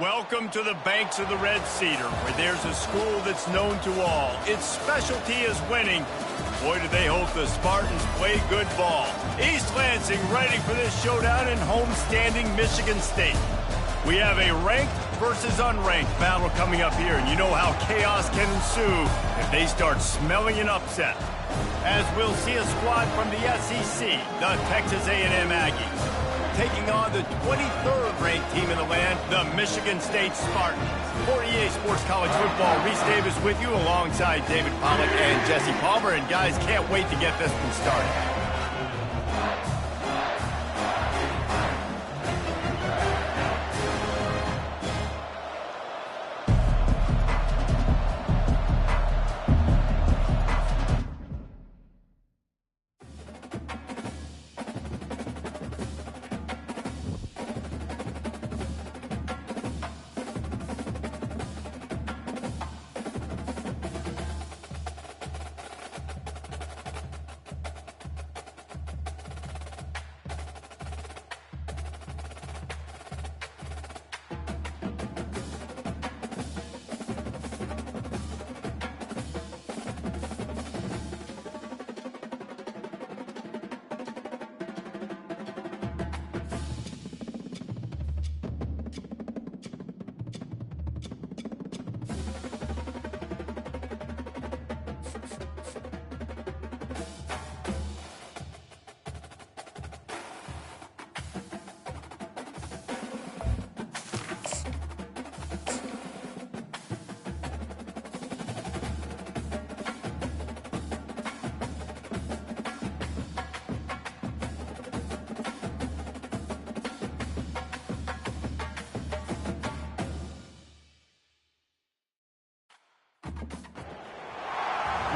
Welcome to the banks of the Red Cedar, where there's a school that's known to all. Its specialty is winning. Boy, do they hope the Spartans play good ball. East Lansing ready for this showdown in homestanding Michigan State. We have a ranked versus unranked battle coming up here, and you know how chaos can ensue if they start smelling an upset. As we'll see a squad from the SEC, the Texas A&M Aggies, taking on the 23rd ranked team in the land, the Michigan State Spartans. For EA Sports College Football, Reese Davis with you alongside David Pollack and Jesse Palmer. And guys, can't wait to get this one started.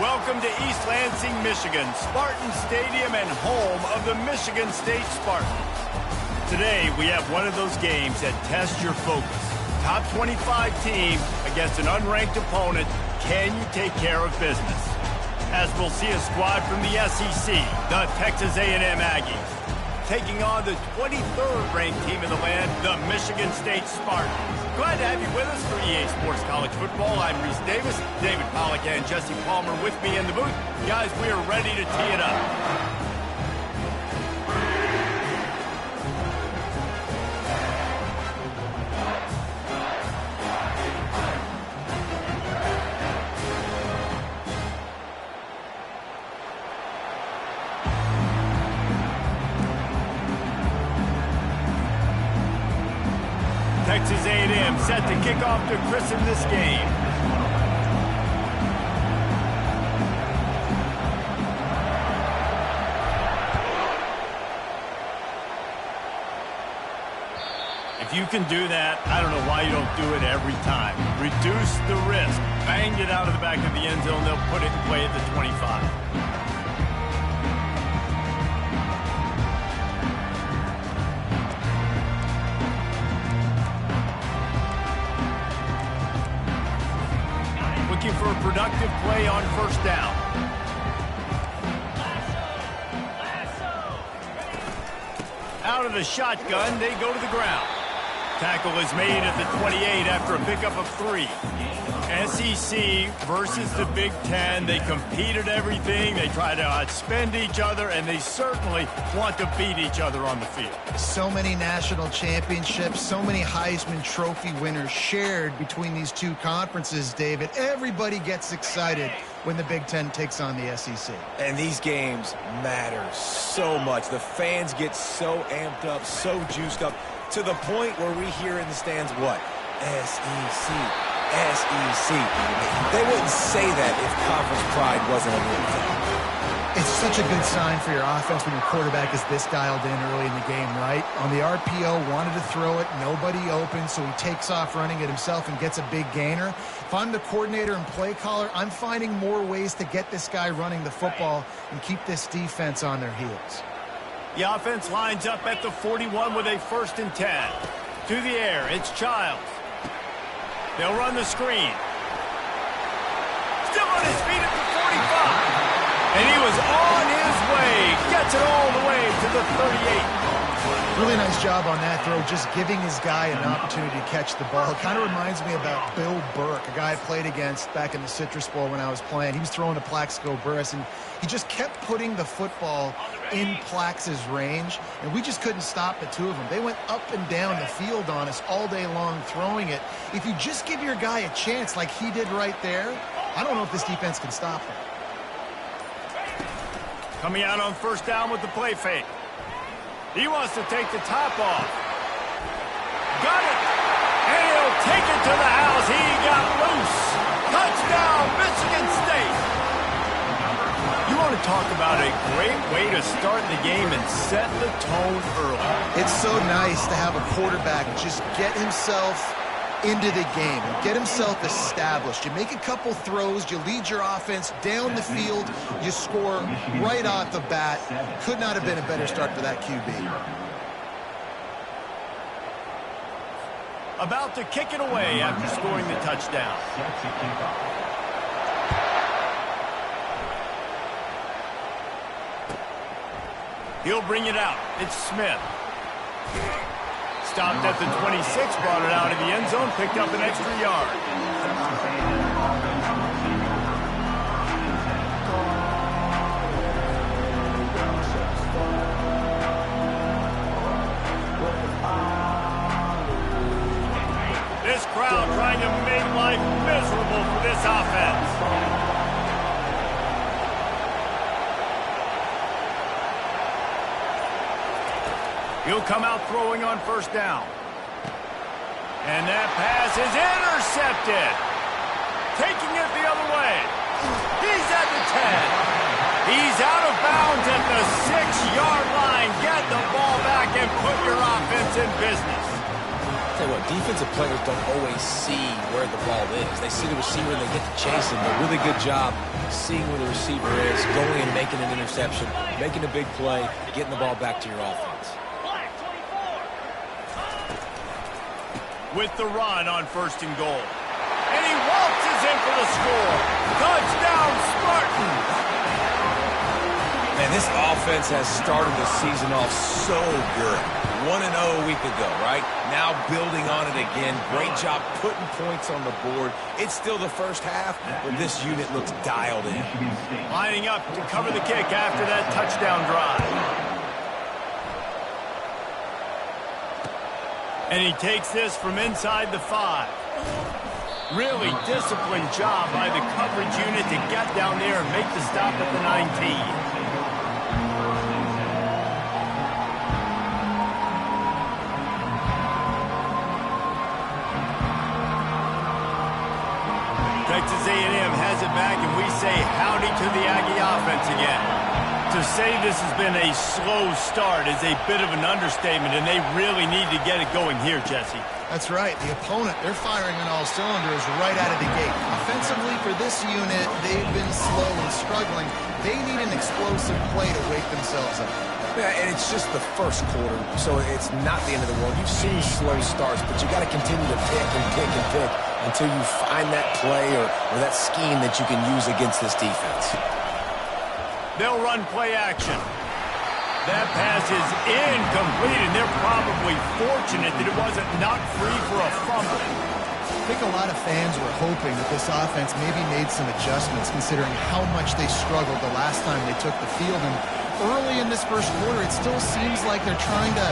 Welcome to East Lansing, Michigan, Spartan Stadium and home of the Michigan State Spartans. Today, we have one of those games that tests your focus. Top 25 team against an unranked opponent. Can you take care of business? As we'll see a squad from the SEC, the Texas A&M Aggies, taking on the 23rd ranked team in the land, the Michigan State Spartans. Glad to have you with us for EA Sports College Football. I'm Reese Davis, David Pollack and Jesse Palmer with me in the booth. Guys, we are ready to tee it up. Texas A&M set to kick off to christen this game. If you can do that, I don't know why you don't do it every time. Reduce the risk. Banged it out of the back of the end zone. They'll put it in play at the 25. For a productive play on first down. Out of the shotgun, they go to the ground. Tackle is made at the 28 after a pickup of 3. SEC versus the Big Ten. They compete at everything. They try to outspend each other, and they certainly want to beat each other on the field. So many national championships, so many Heisman Trophy winners shared between these two conferences, David. Everybody gets excited when the Big Ten takes on the SEC. And these games matter so much. The fans get so amped up, so juiced up, to the point where we hear in the stands what? SEC. SEC. They wouldn't say that if conference pride wasn't a real thing. It's such a good sign for your offense when your quarterback is this dialed in early in the game, right? On the RPO, wanted to throw it, nobody open, so he takes off running it himself and gets a big gainer. If I'm the coordinator and play caller, I'm finding more ways to get this guy running the football and keep this defense on their heels. The offense lines up at the 41 with a 1st and 10. To the air, it's Childs. They'll run the screen. Still on his feet at the 45. And he was on his way. Gets it all the way to the 38. Really nice job on that throw, just giving his guy an opportunity to catch the ball. It kind of reminds me about Bill Burke, a guy I played against back in the Citrus Bowl when I was playing. He was throwing to Plaxico Burress, and he just kept putting the football in Plax's range, and we just couldn't stop the two of them. They went up and down the field on us all day long throwing it. If you just give your guy a chance like he did right there, I don't know if this defense can stop him. Coming out on first down with the play fake. He wants to take the top off. Got it! And he'll take it to the house. He got loose. Touchdown, Michigan State! You want to talk about a great way to start the game and set the tone early. It's so nice to have a quarterback just get himself into the game and get himself established. You make a couple throws, you lead your offense down the field, you score right off the bat. Could not have been a better start for that QB. About to kick it away after scoring the touchdown. He'll bring it out. It's Smith. Stopped at the 26, brought it out of the end zone, picked up an extra yard. This crowd trying to make life miserable for this offense. He'll come out throwing on first down. And that pass is intercepted. Taking it the other way. He's at the 10. He's out of bounds at the 6-yard line. Get the ball back and put your offense in business. Tell you what, defensive players don't always see where the ball is. They see the receiver and they get to chase him. A really good job seeing where the receiver is, going and making an interception, making a big play, getting the ball back to your offense. With the run on first and goal. And he waltzes in for the score. Touchdown, Spartans! Man, this offense has started the season off so good. 1-0 a week ago, right? Now building on it again. Great job putting points on the board. It's still the first half, but this unit looks dialed in. Lining up to cover the kick after that touchdown drive. And he takes this from inside the 5. Really disciplined job by the coverage unit to get down there and make the stop at the 19. Texas A&M has it back, and we say howdy to the Aggie offense again. To say this has been a slow start is a bit of an understatement, and they really need to get it going here, Jesse. That's right. The opponent, they're firing on all cylinders right out of the gate. Offensively, for this unit, they've been slow and struggling. They need an explosive play to wake themselves up. Yeah, and it's just the first quarter, so it's not the end of the world. You've seen slow starts, but you got to continue to pick and pick and pick until you find that play or that scheme that you can use against this defense. They'll run play action. That pass is incomplete, and they're probably fortunate that it wasn't knocked free for a fumble. I think a lot of fans were hoping that this offense maybe made some adjustments considering how much they struggled the last time they took the field. And early in this first quarter, it still seems like they're trying to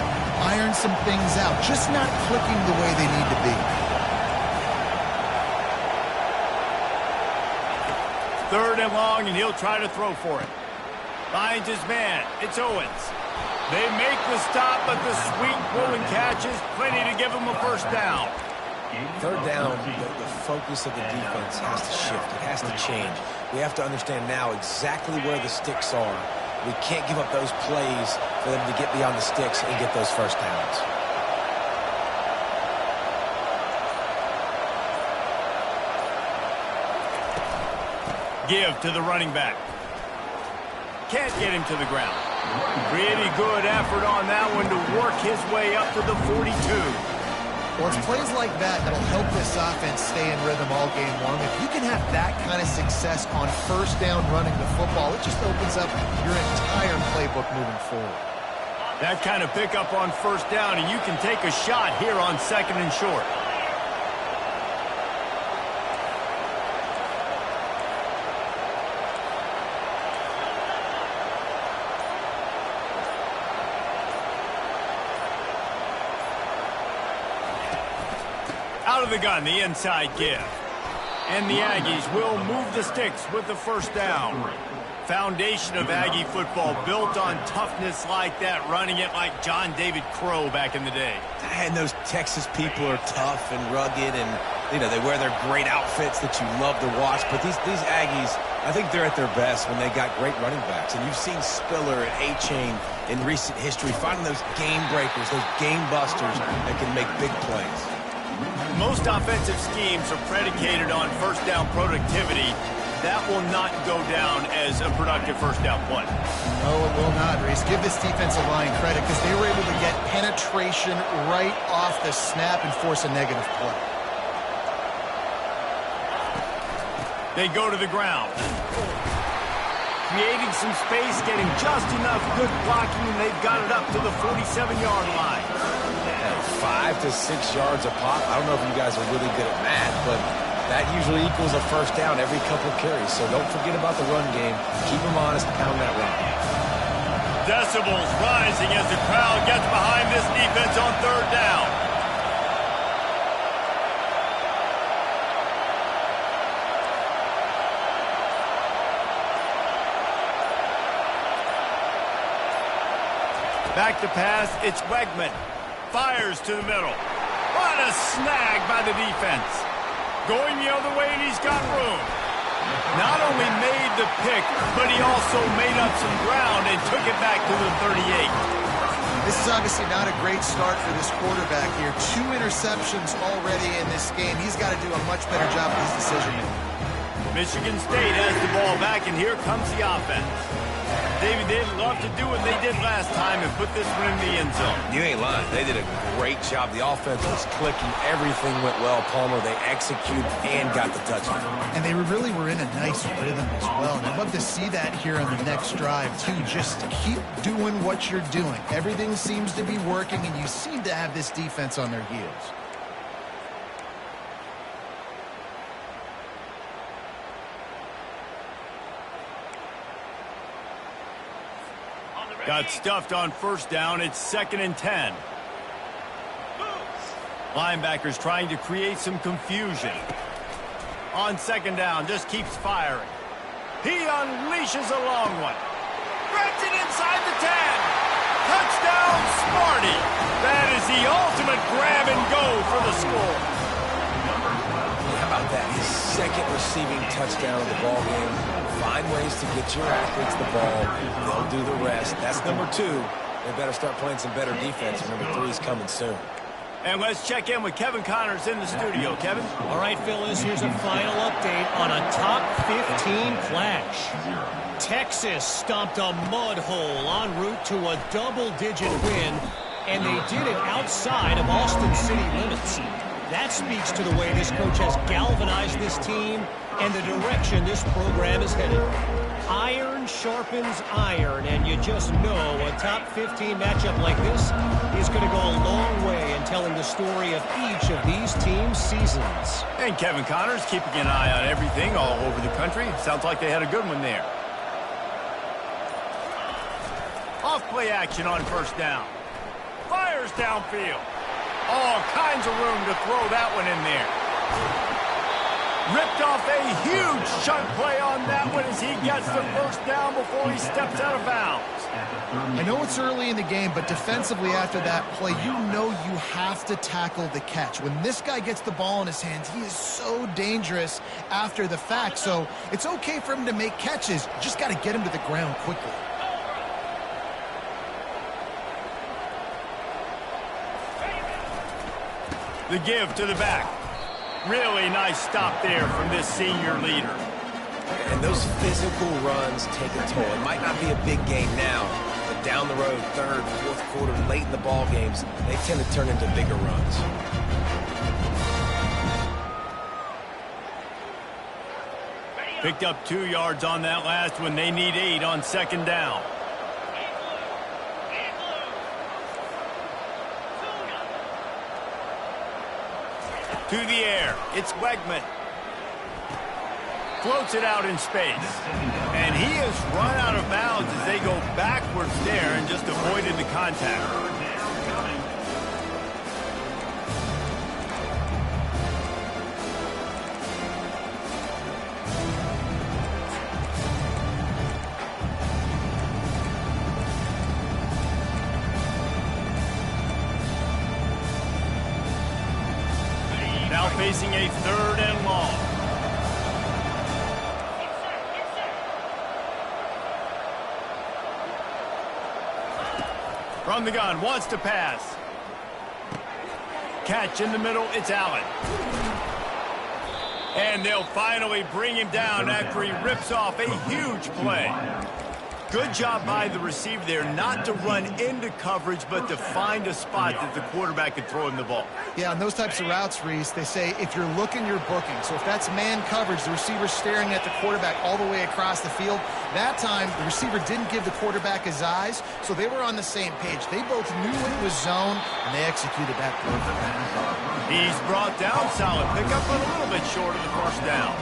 iron some things out, just not clicking the way they need to be. Third and long, and he'll try to throw for it. Finds his man. It's Owens. They make the stop, but the sweet pulling catch is plenty to give him a first down. Third down, the focus of the defense has to shift. It has to change. We have to understand now exactly where the sticks are. We can't give up those plays for them to get beyond the sticks and get those first downs. Give to the running back. Can't get him to the ground. Pretty good effort on that one to work his way up to the 42. Well, it's plays like that that'll help this offense stay in rhythm all game long. If you can have that kind of success on first down running the football, it just opens up your entire playbook moving forward. That kind of pickup on first down, and you can take a shot here on 2nd and short. Out of the gun, the inside give. And the Aggies will move the sticks with the first down. Foundation of Aggie football built on toughness like that, running it like John David Crow back in the day. And those Texas people are tough and rugged, and they wear their great outfits that you love to watch. But these Aggies, I think they're at their best when they got great running backs. And you've seen Spiller and A-Chain in recent history finding those game breakers, those game busters that can make big plays. Most offensive schemes are predicated on first down productivity. That will not go down as a productive first down play. No, it will not, Reese. Give this defensive line credit because they were able to get penetration right off the snap and force a negative play. They go to the ground. Creating some space, getting just enough good blocking, and they've got it up to the 47-yard line. 5 to 6 yards a pop. I don't know if you guys are really good at math, but that usually equals a first down every couple carries. So don't forget about the run game. Keep them honest, pound that run. Decibels rising as the crowd gets behind this defense on 3rd down. Back to pass, it's Wegman. Fires to the middle. What a snag by the defense. Going the other way, and he's got room. Not only made the pick, but he also made up some ground and took it back to the 38. This is obviously not a great start for this quarterback here. 2 interceptions already in this game. He's got to do a much better job of his decision-making. Michigan State has the ball back, and here comes the offense. David, they'd love to do what they did last time and put this one in the end zone. You ain't lying. They did a great job. The offense was clicking. Everything went well. Palmer, they executed and got the touchdown. And they really were in a nice rhythm as well. And I'd love to see that here on the next drive, too. Just keep doing what you're doing. Everything seems to be working, and you seem to have this defense on their heels. Got stuffed on first down. It's 2nd and 10. Linebackers trying to create some confusion. On 2nd down, just keeps firing. He unleashes a long one. Grabs it inside the 10. Touchdown, Smarty. That is the ultimate grab and go for the score. How about that? His 2nd receiving touchdown of the ball game. Find ways to get your athletes the ball. They'll do the rest. That's number 2. They better start playing some better defense. Number 3 is coming soon. And let's check in with Kevin Connors in the studio. Kevin? All right, Phyllis, here's a final update on a top 15 clash. Texas stomped a mud hole en route to a double-digit win, and they did it outside of Austin city limits. That speaks to the way this coach has galvanized this team and the direction this program is headed. Iron sharpens iron, and you just know a top 15 matchup like this is going to go a long way in telling the story of each of these teams' seasons. And Kevin Connors keeping an eye on everything all over the country. Sounds like they had a good one there. Off play action on first down. Fires downfield. All kinds of room to throw that one in there. Ripped off a huge chunk play on that one as he gets the first down before he steps out of bounds. I know it's early in the game, but defensively after that play, you know you have to tackle the catch. When this guy gets the ball in his hands, he is so dangerous after the fact. So it's okay for him to make catches. You just got to get him to the ground quickly. The give to the back. Really nice stop there from this senior leader. And those physical runs take a toll. It might not be a big game now, but down the road, 3rd, 4th quarter, late in the ball games, they tend to turn into bigger runs. Picked up 2 yards on that last one. They need 8 on 2nd down. To the air. It's Wegman. Floats it out in space. And he has run out of bounds as they go backwards there and just avoided the contact. Now facing a 3rd and long. From the gun, wants to pass. Catch in the middle, it's Allen. And they'll finally bring him down after he rips off a huge play. Good job by the receiver there not to run into coverage, but to find a spot that the quarterback could throw him the ball. Yeah, on those types of routes, Reese, they say if you're looking, you're booking. So if that's man coverage, the receiver's staring at the quarterback all the way across the field. That time, the receiver didn't give the quarterback his eyes, so they were on the same page. They both knew it was zone, and they executed that perfectly. He's brought down, solid pickup, but a little bit short of the first down.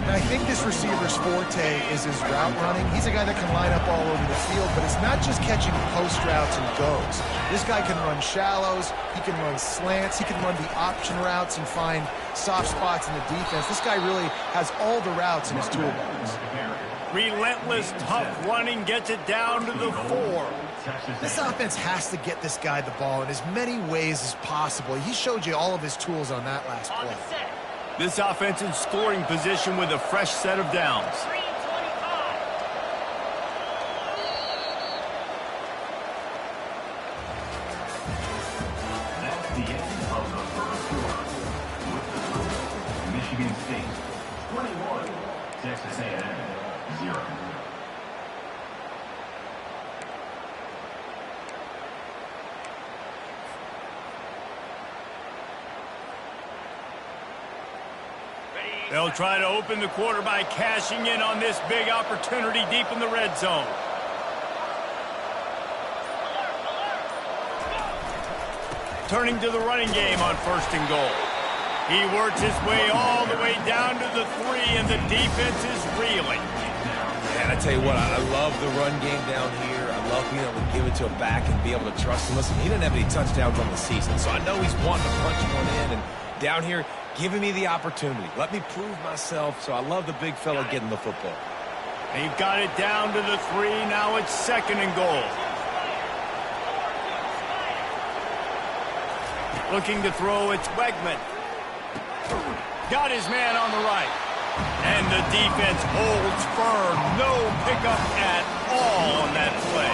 And I think this receiver's forte is his route running. He's a guy that can line up all over the field, but it's not just catching post routes and goes. This guy can run shallows, he can run slants, he can run the option routes and find soft spots in the defense. This guy really has all the routes in his toolbox. Relentless, tough running, gets it down to the 4. This offense has to get this guy the ball in as many ways as possible. He showed you all of his tools on that last play. This offense in scoring position with a fresh set of downs. That's the end of the first quarter. Michigan State 21, Texas A&M 0. They'll try to open the quarter by cashing in on this big opportunity deep in the red zone. Turning to the running game on 1st and goal. He works his way all the way down to the 3, and the defense is reeling. And I tell you what, I love the run game down here. I love being able to give it to a back and be able to trust him. Listen, he didn't have any touchdowns on the season, so I know he's wanting to punch one in. And down here, giving me the opportunity. Let me prove myself, so I love the big fella getting the football. They've got it down to the 3. Now it's 2nd and goal. Looking to throw, it's Wegman. Got his man on the right. And the defense holds firm. No pickup at all on that play.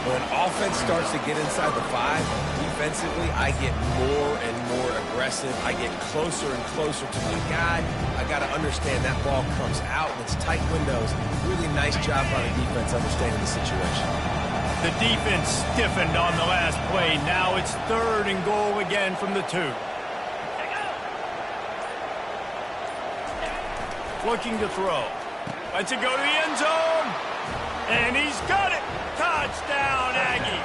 When offense starts to get inside the 5, defensively, I get more and more aggressive. I get closer and closer to my guy. I got to understand that ball comes out and it's tight windows. Really nice job by the defense understanding the situation. The defense stiffened on the last play. Now it's 3rd and goal again from the 2. Looking to throw. Lets it go to the end zone. And he's got it. Touchdown, Aggie.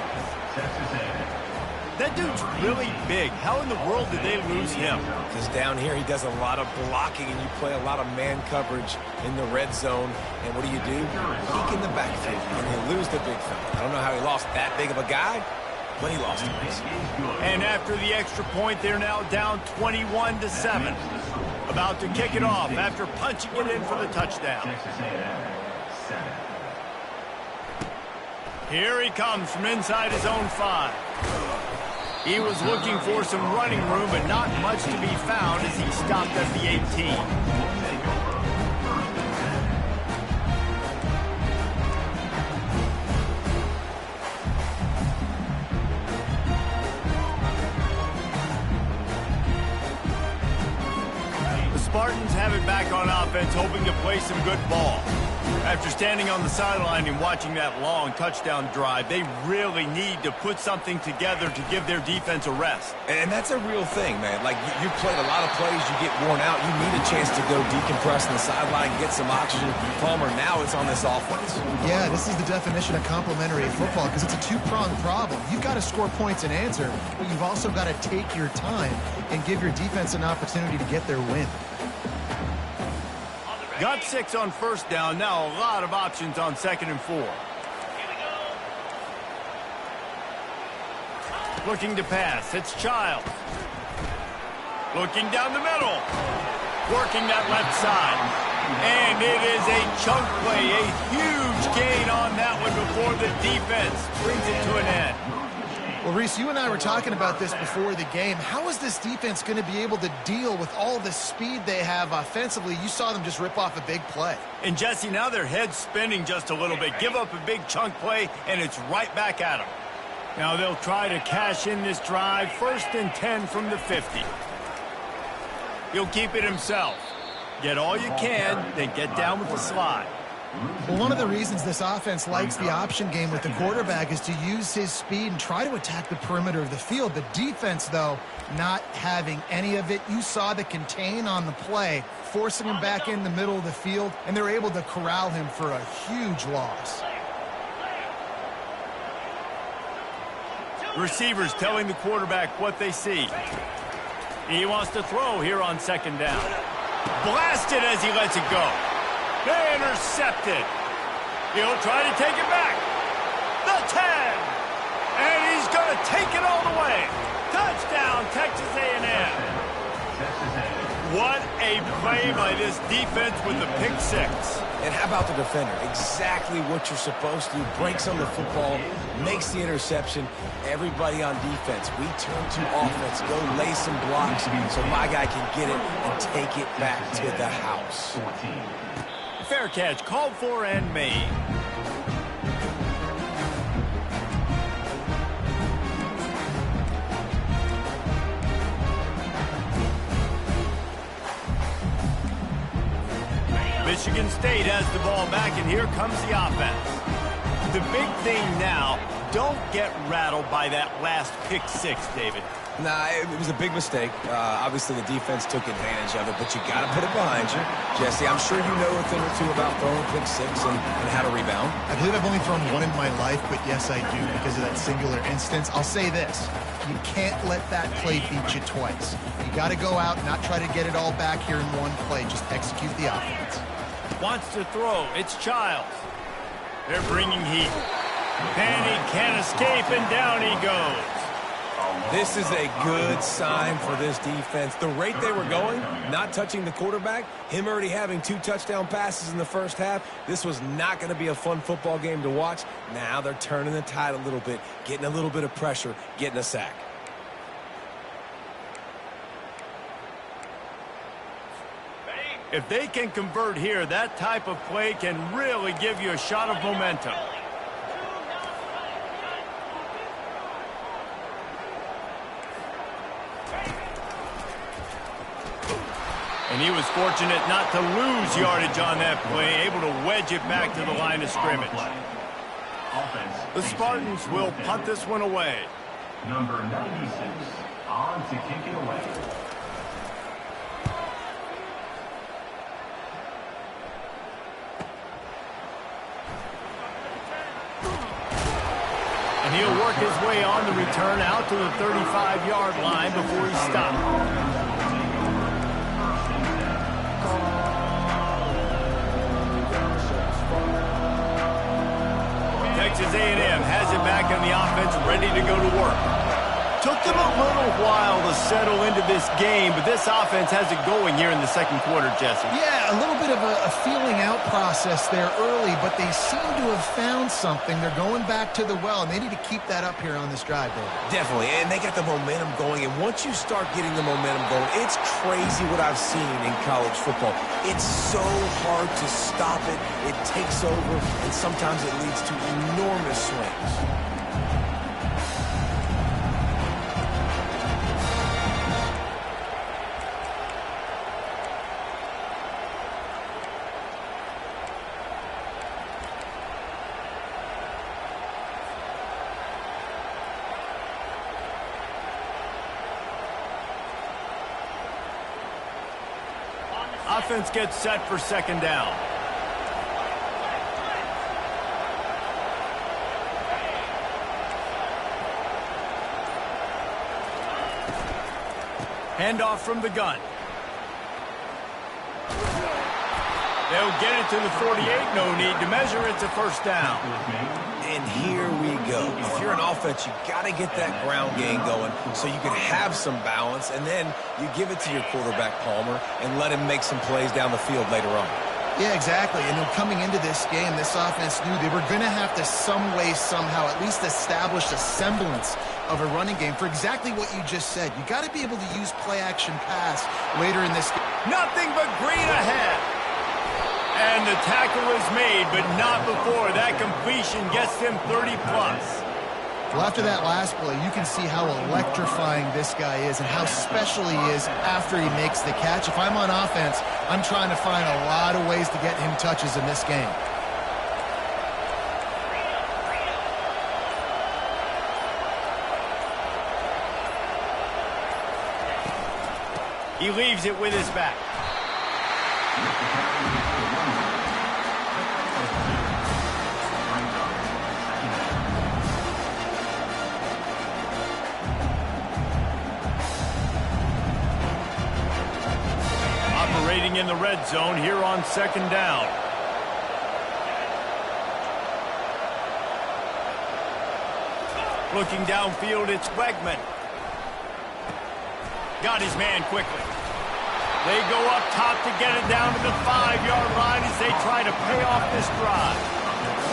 That dude's really big. How in the world did they lose him? Because down here he does a lot of blocking and you play a lot of man coverage in the red zone. And what do? Peek in the backfield and you lose the big fella. I don't know how he lost that big of a guy, but he lost him. And after the extra point, they're now down 21-7. About to kick it off after punching it in for the touchdown. Here he comes from inside his own 5. He was looking for some running room, but not much to be found as he stopped at the 18. The Spartans have it back on offense, hoping to play some good ball. After standing on the sideline and watching that long touchdown drive, they really need to put something together to give their defense a rest. And that's a real thing, man. Like, you played a lot of plays, you get worn out, you need a chance to go decompress on the sideline, get some oxygen. Palmer, now it's on this offense. Yeah, this is the definition of complementary football because it's a two-pronged problem. You've got to score points and answer, but you've also got to take your time and give your defense an opportunity to get their win. Got 6 on first down. Now a lot of options on 2nd and 4. Looking to pass. It's Childs. Looking down the middle. Working that left side. And it is a chunk play. A huge gain on that one before the defense brings it to an end. Well, Reese, you and I were talking about this before the game. How is this defense going to be able to deal with all the speed they have offensively? You saw them just rip off a big play. And, Jesse, now their head's spinning just a little bit. Give up a big chunk play, and it's right back at them. Now they'll try to cash in this drive. 1st and 10 from the 50. He'll keep it himself. Get all you can, then get down with the slide. Well, one of the reasons this offense likes the option game with the quarterback is to use his speed and try to attack the perimeter of the field. The defense, though, not having any of it. You saw the contain on the play, forcing him back in the middle of the field, and they're able to corral him for a huge loss. Receivers telling the quarterback what they see. He wants to throw here on 2nd down. Blasted as he lets it go. They intercepted. He'll try to take it back. The 10. And he's going to take it all the way. Touchdown, Texas A&M. What a play by this defense with the pick 6. And how about the defender? Exactly what you're supposed to do. Breaks on the football, makes the interception. Everybody on defense, we turn to offense. Go lay some blocks so my guy can get it and take it back to the house. Fair catch, called for and made. Michigan State has the ball back, and here comes the offense. The big thing now, don't get rattled by that last pick 6, David. Nah, it was a big mistake. Obviously, the defense took advantage of it, but you got to put it behind you. Jesse, I'm sure you know a thing or two about throwing pick 6 and how to rebound. I believe I've only thrown one in my life, but yes, I do because of that singular instance. I'll say this. You can't let that play beat you twice. You got to go out and not try to get it all back here in one play. Just execute the offense. Wants to throw. It's Childs. They're bringing heat. And he can't escape, and down he goes. This is a good sign for this defense. The rate they were going, not touching the quarterback, him already having 2 touchdown passes in the first half, this was not going to be a fun football game to watch. Now they're turning the tide a little bit, getting a little bit of pressure, getting a sack. If they can convert here, that type of play can really give you a shot of momentum. And he was fortunate not to lose yardage on that play, able to wedge it back to the line of scrimmage. The Spartans will punt this one away. Number 96 on to kick it away. And he'll work his way on the return out to the 35-yard line before he stopped. Texas A&M has it back on the offense, ready to go to work. Took them a little while to settle into this game, but this offense has it going here in the 2nd quarter, Jesse. Yeah, a little bit of a feeling out process there early, but they seem to have found something. They're going back to the well, and they need to keep that up here on this drive, David. Definitely, and they got the momentum going, and once you start getting the momentum going, it's crazy what I've seen in college football. It's so hard to stop it. It takes over, and sometimes it leads to enormous swings. Offense gets set for second down. Handoff from the gun. They'll get it to the 48. No need to measure. It's a first down. And here we go. If you're an offense, you got to get that ground game going so you can have some balance, and then you give it to your quarterback, Palmer, and let him make some plays down the field later on. Yeah, exactly. And then coming into this game, this offense knew they were going to have to some way, somehow, at least establish a semblance of a running game for exactly what you just said. You got to be able to use play-action pass later in this game. Nothing but green ahead. And the tackle is made, but not before. That completion gets them 30-plus. Well, after that last play, you can see how electrifying this guy is and how special he is after he makes the catch. If I'm on offense, I'm trying to find a lot of ways to get him touches in this game. He leaves it with his back. Operating in the red zone here on second down. Looking downfield, it's Wegman. Got his man quickly. They go up top to get it down to the 5-yard line as they try to pay off this drive.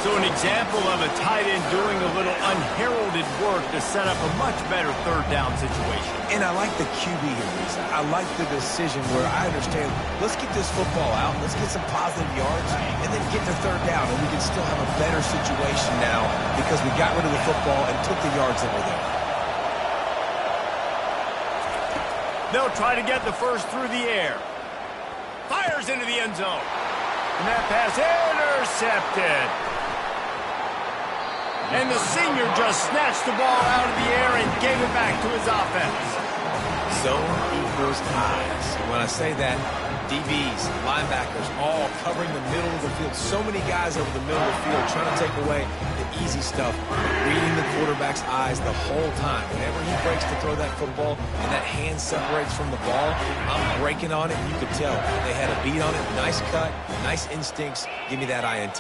So an example of a tight end doing a little unheralded work to set up a much better third down situation. And I like the QB here, Lisa. I like the decision where I understand, let's get this football out, let's get some positive yards, and then get to third down, and we can still have a better situation now because we got rid of the football and took the yards that were there. They'll try to get the first through the air. Fires into the end zone. And that pass intercepted. And the senior just snatched the ball out of the air and gave it back to his offense. Zone equals eyes. When I say that, DBs, linebackers, all covering the middle of the field. So many guys over the middle of the field trying to take away the easy stuff, reading the quarterback's eyes the whole time. Whenever he breaks to throw that football and that hand separates from the ball, I'm breaking on it. You could tell they had a beat on it. Nice cut, nice instincts. Give me that INT.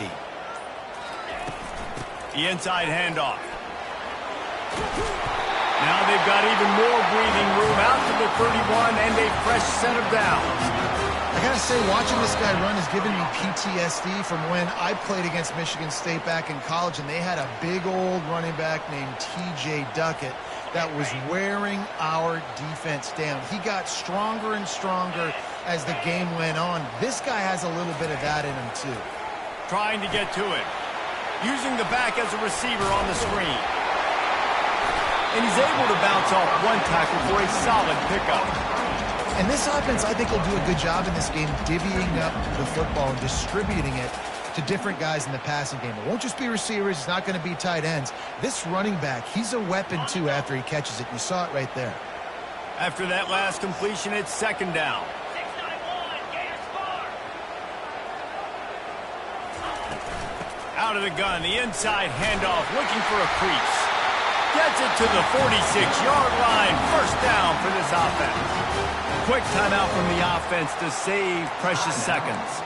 The inside handoff. Now they've got even more breathing room out to the 31 and a fresh set of downs. I gotta say, watching this guy run has given me PTSD from when I played against Michigan State back in college, and they had a big old running back named T.J. Duckett that was wearing our defense down. He got stronger and stronger as the game went on. This guy has a little bit of that in him, too. Trying to get to it. Using the back as a receiver on the screen. And he's able to bounce off one tackle for a solid pickup. And this offense, I think, will do a good job in this game divvying up the football and distributing it to different guys in the passing game. It won't just be receivers. It's not going to be tight ends. This running back, he's a weapon, too, after he catches it. You saw it right there. After that last completion, it's second down. Out of the gun, the inside handoff, looking for a crease. Gets it to the 46-yard line. First down for this offense. Quick timeout from the offense to save precious seconds.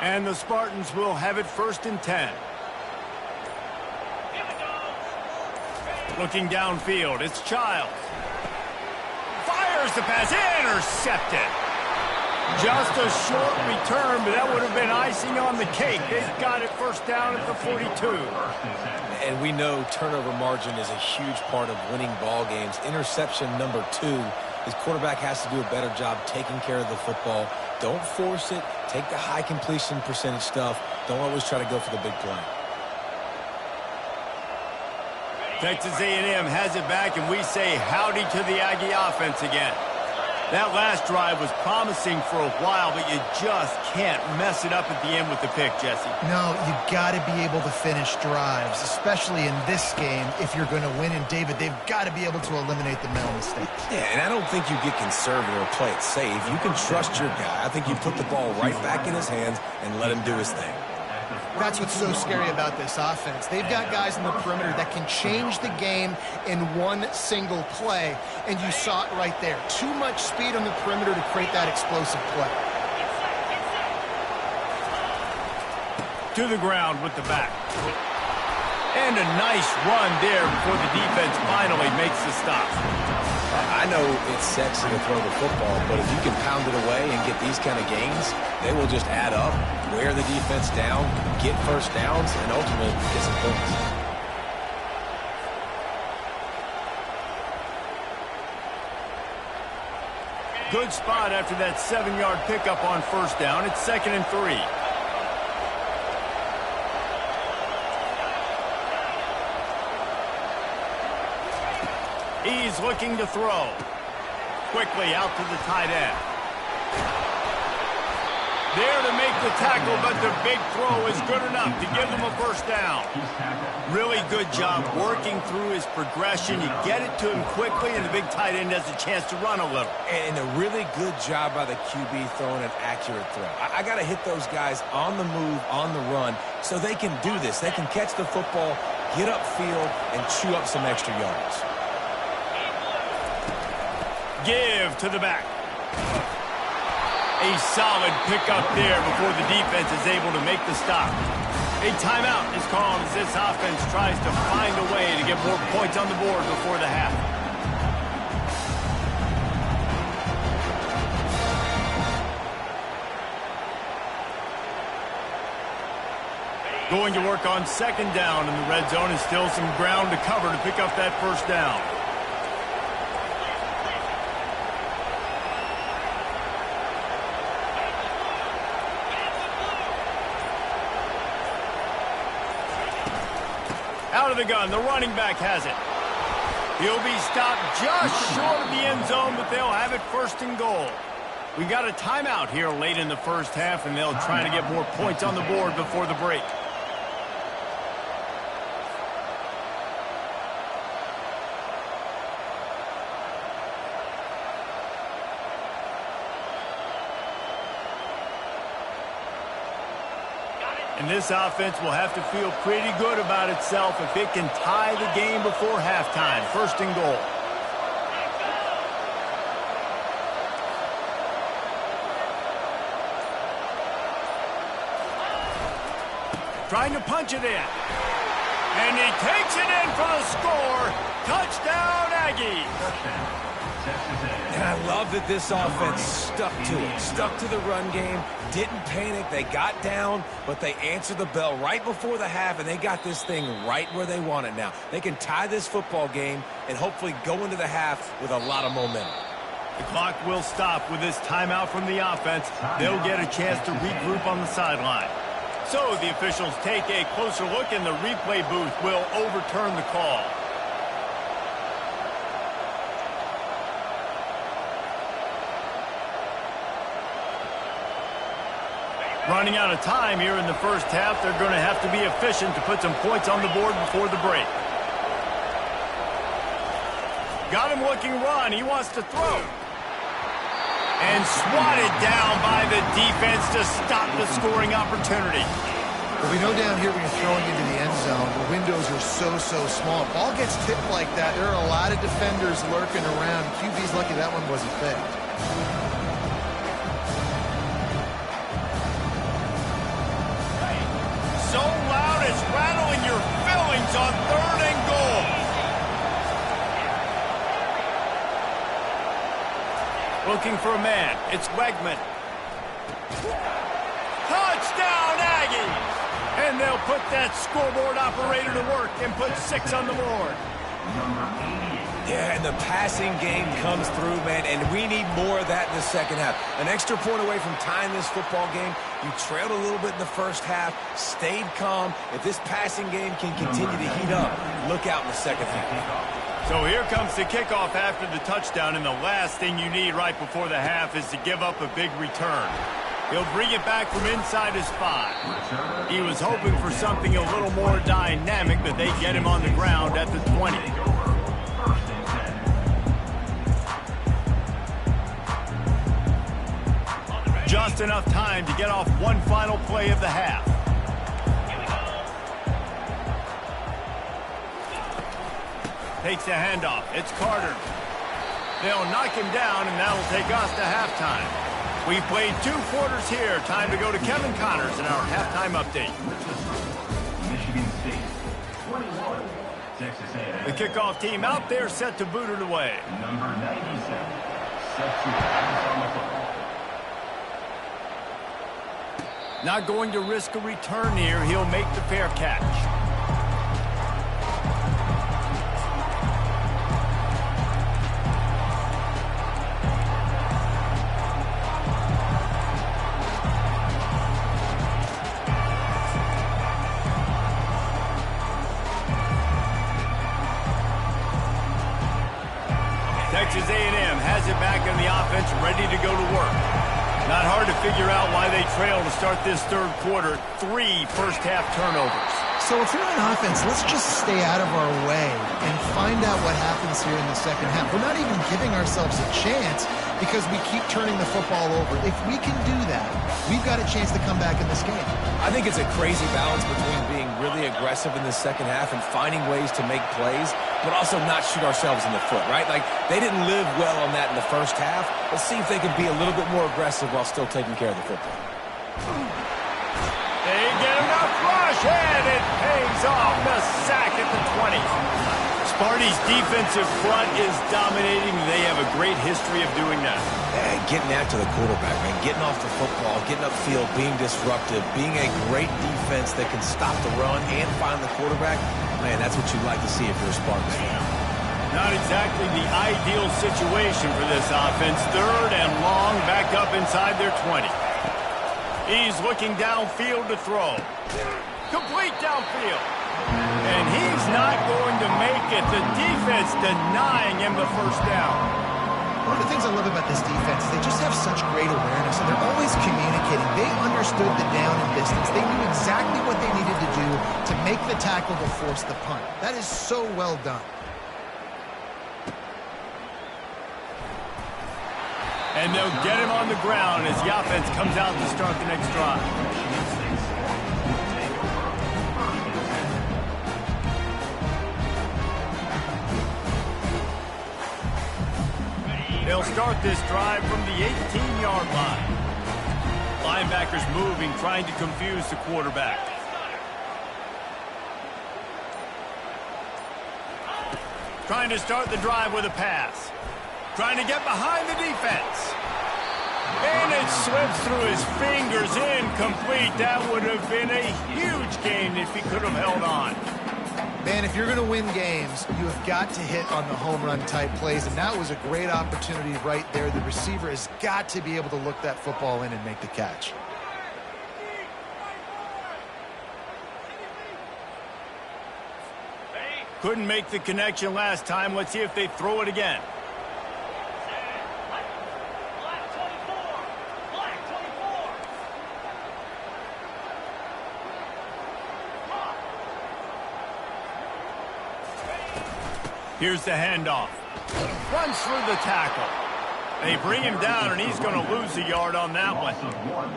And the Spartans will have it first and 10. Looking downfield, it's Childs. Fires the pass, intercepted. Just a short return, but that would have been icing on the cake. They've got it first down at the 42. And we know turnover margin is a huge part of winning ball games. Interception number 2. His quarterback has to do a better job taking care of the football. Don't force it. Take the high completion percentage stuff. Don't always try to go for the big play. Texas A&M has it back, and we say howdy to the Aggie offense again. That last drive was promising for a while, but you just can't mess it up at the end with the pick, Jesse. No, you got to be able to finish drives, especially in this game if you're going to win. And, David, they've got to be able to eliminate the mental mistakes. Yeah, and I don't think you get conservative or play it safe. You can trust your guy. I think you put the ball right back in his hands and let him do his thing. That's what's so scary about this offense. They've got guys in the perimeter that can change the game in one single play, and you saw it right there. Too much speed on the perimeter to create that explosive play. To the ground with the back. And a nice run there before the defense finally makes the stop. I know it's sexy to throw the football, but if you can pound it away and get these kind of gains, they will just add up, wear the defense down, get first downs, and ultimately get some points. Good spot after that 7-yard pickup on first down. It's 2nd and 3. He's looking to throw. Quickly out to the tight end. There to make the tackle, but the big throw is good enough to give them a first down. Really good job working through his progression. You get it to him quickly, and the big tight end has a chance to run a little. And a really good job by the QB throwing an accurate throw. I got to hit those guys on the move, on the run, so they can do this. They can catch the football, get upfield, and chew up some extra yards. Give to the back. A solid pickup there before the defense is able to make the stop. A timeout is called as this offense tries to find a way to get more points on the board before the half. Going to work on 2nd down in the red zone, and still some ground to cover to pick up that first down. Out of the gun, the running back has it. He'll be stopped just short of the end zone, but they'll have it 1st and goal. We got a timeout here late in the first half, and they'll try to get more points on the board before the break. And this offense will have to feel pretty good about itself if it can tie the game before halftime. 1st and goal. Trying to punch it in. And he takes it in for the score. Touchdown, Aggies. And I love that this offense stuck to it, stuck to the run game, didn't panic. They got down, but they answered the bell right before the half, and they got this thing right where they want it now. They can tie this football game and hopefully go into the half with a lot of momentum. The clock will stop with this timeout from the offense. They'll get a chance to regroup on the sideline. So the officials take a closer look, and the replay booth will overturn the call. Running out of time here in the first half, they're going to have to be efficient to put some points on the board before the break. Got him looking run. He wants to throw. And swatted down by the defense to stop the scoring opportunity. Well, we know down here when you're throwing into the end zone, the windows are so small. Ball gets tipped like that, there are a lot of defenders lurking around. QB's lucky that one wasn't picked. So loud it's rattling your fillings on 3rd and goal. Looking for a man. It's Wegman. Touchdown, Aggies! And they'll put that scoreboard operator to work and put 6 on the board. Number 88. Yeah, and the passing game comes through, man, and we need more of that in the second half. An extra point away from tying this football game. You trailed a little bit in the first half, stayed calm. If this passing game can continue to heat up, look out in the second half. So here comes the kickoff after the touchdown, and the last thing you need right before the half is to give up a big return. He'll bring it back from inside his 5. He was hoping for something a little more dynamic, but they get him on the ground at the 20. Just enough time to get off one final play of the half. Takes the handoff. It's Carter. They'll knock him down, and that'll take us to halftime. We've played 2 quarters here. Time to go to Kevin Connors in our halftime update. Michigan State, 21. Texas A&M. The kickoff team out there set to boot it away. Number 97. Set to pass on the football. Not going to risk a return here. He'll make the fair catch. Texas A&M has it back in the offense, ready to go to work. Not hard to figure out why they trail to start this third quarter. 3 first-half turnovers. So if you're on offense, let's just stay out of our way and find out what happens here in the second half. We're not even giving ourselves a chance because we keep turning the football over. If we can do that, we've got a chance to come back in this game. I think it's a crazy balance between being really aggressive in the second half and finding ways to make plays, but also not shoot ourselves in the foot, right? Like, they didn't live well on that in the first half. Let's see if they can be a little bit more aggressive while still taking care of the football. They get enough rush, and it pays off. The sack at the 20. Sparty's defensive front is dominating. They have a great history of doing that. And getting after the quarterback, man, getting off the football, getting upfield, being disruptive, being a great defense that can stop the run and find the quarterback. Man, that's what you'd like to see if you're a Spartans fan. Not exactly the ideal situation for this offense. 3rd and long, back up inside their 20. He's looking downfield to throw. Complete downfield. And he's not going to make it. The defense denying him the first down. One of the things I love about this defense is they just have such great awareness, and they're always communicating. They understood the down and distance. They knew exactly what they needed to do to make the tackle to force the punt. That is so well done. And they'll get him on the ground as the offense comes out to start the next drive. They'll start this drive from the 18-yard line. Linebackers moving, trying to confuse the quarterback. Trying to start the drive with a pass. Trying to get behind the defense. And it slips through his fingers, incomplete. That would have been a huge gain if he could have held on. Man, if you're going to win games, you have got to hit on the home run type plays, and that was a great opportunity right there. The receiver has got to be able to look that football in and make the catch. Couldn't make the connection last time. Let's see if they throw it again. Here's the handoff. Runs through the tackle. They bring him down, and he's going to lose a yard on that one.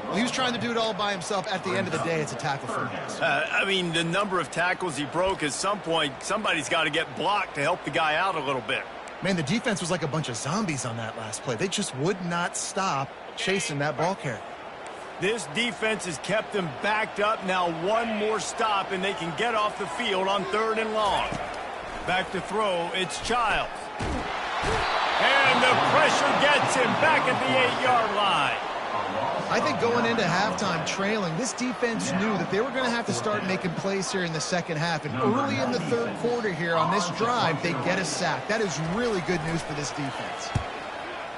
Well, he was trying to do it all by himself. At the end of the day, it's a tackle for him. I mean, the number of tackles he broke, at some point, somebody's got to get blocked to help the guy out a little bit. Man, the defense was like a bunch of zombies on that last play. They just would not stop chasing that ball carrier. This defense has kept them backed up. Now one more stop, and they can get off the field on 3rd and long. Back to throw, it's Childs. And the pressure gets him back at the 8-yard line. I think going into halftime trailing, this defense knew that they were going to have to start making plays here in the second half. And early in the third quarter here on this drive, they get a sack. That is really good news for this defense.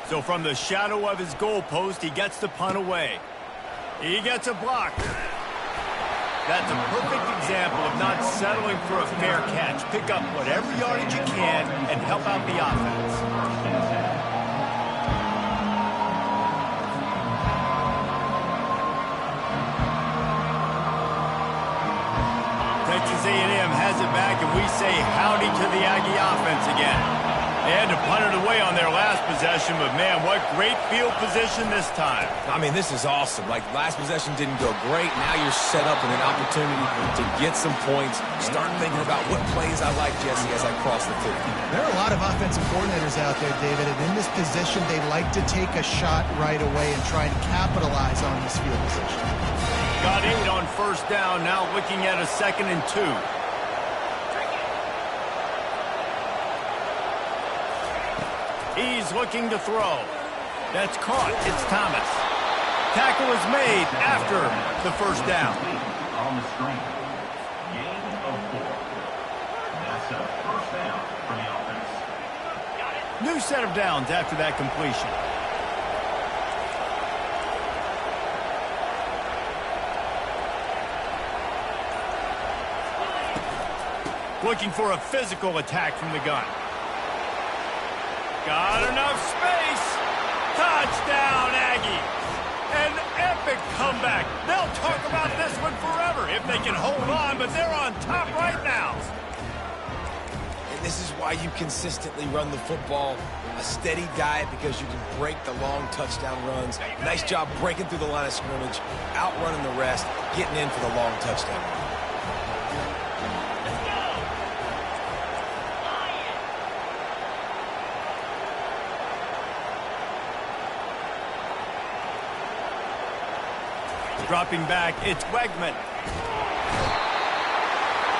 So from the shadow of his goalpost, he gets the punt away. He gets a block. That's a perfect example of not settling for a fair catch. Pick up whatever yardage you can and help out the offense. Texas A&M has it back, and we say howdy to the Aggie offense again. They had to punt it away on their last possession, but, man, what great field position this time. I mean, this is awesome. Like, last possession didn't go great. Now you're set up with an opportunity to get some points. Start thinking about what plays I like, Jesse, as I cross the 50. There are a lot of offensive coordinators out there, David, and in this position, they like to take a shot right away and try to capitalize on this field position. Got 8 on first down, now looking at a 2nd and 2. He's looking to throw. That's caught. It's Thomas. Tackle is made after the first down. On the screen. Gain of 4. That's a first down for the offense. New set of downs after that completion. Looking for a physical attack from the gun. Got enough space. Touchdown, Aggies. An epic comeback. They'll talk about this one forever if they can hold on, but they're on top right now. And this is why you consistently run the football. A steady diet because you can break the long touchdown runs. Nice job breaking through the line of scrimmage, outrunning the rest, getting in for the long touchdown run. Dropping back, it's Wegman.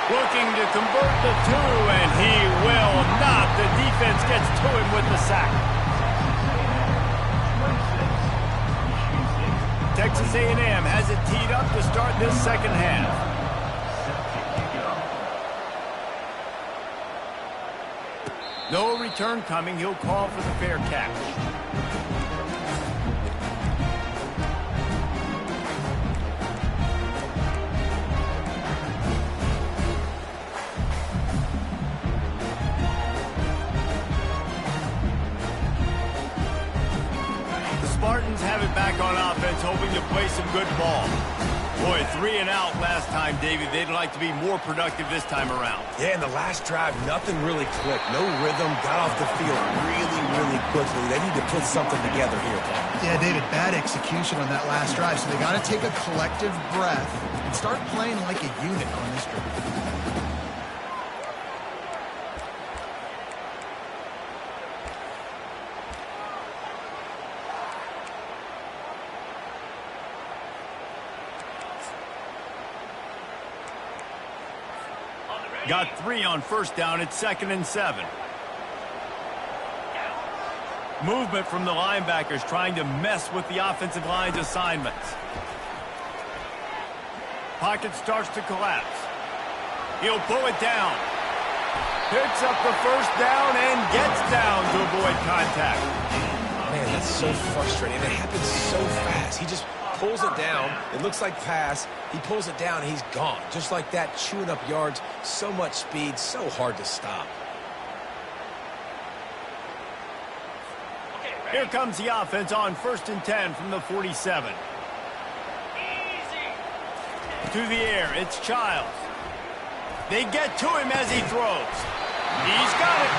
Looking to convert the 2, and he will not. The defense gets to him with the sack. Texas A&M has it teed up to start this second half. No return coming. He'll call for the fair catch. Spartans have it back on offense, hoping to play some good ball. Boy, 3 and out last time, David. They'd like to be more productive this time around. Yeah, in the last drive, nothing really clicked. No rhythm, got off the field really quickly. They need to put something together here. Yeah, David, bad execution on that last drive, so they got to take a collective breath and start playing like a unit on this drive. Got 3 on first down. It's 2nd and 7. Movement from the linebackers trying to mess with the offensive line's assignments. Pocket starts to collapse. He'll pull it down. Picks up the first down and gets down to avoid contact. Man, that's so frustrating. It happens so fast. He just pulls it down. It looks like pass. He pulls it down. He's gone. Just like that, chewing up yards. So much speed, so hard to stop. Here comes the offense on 1st and 10 from the 47. To the air, it's Childs. They get to him as he throws. He's got it.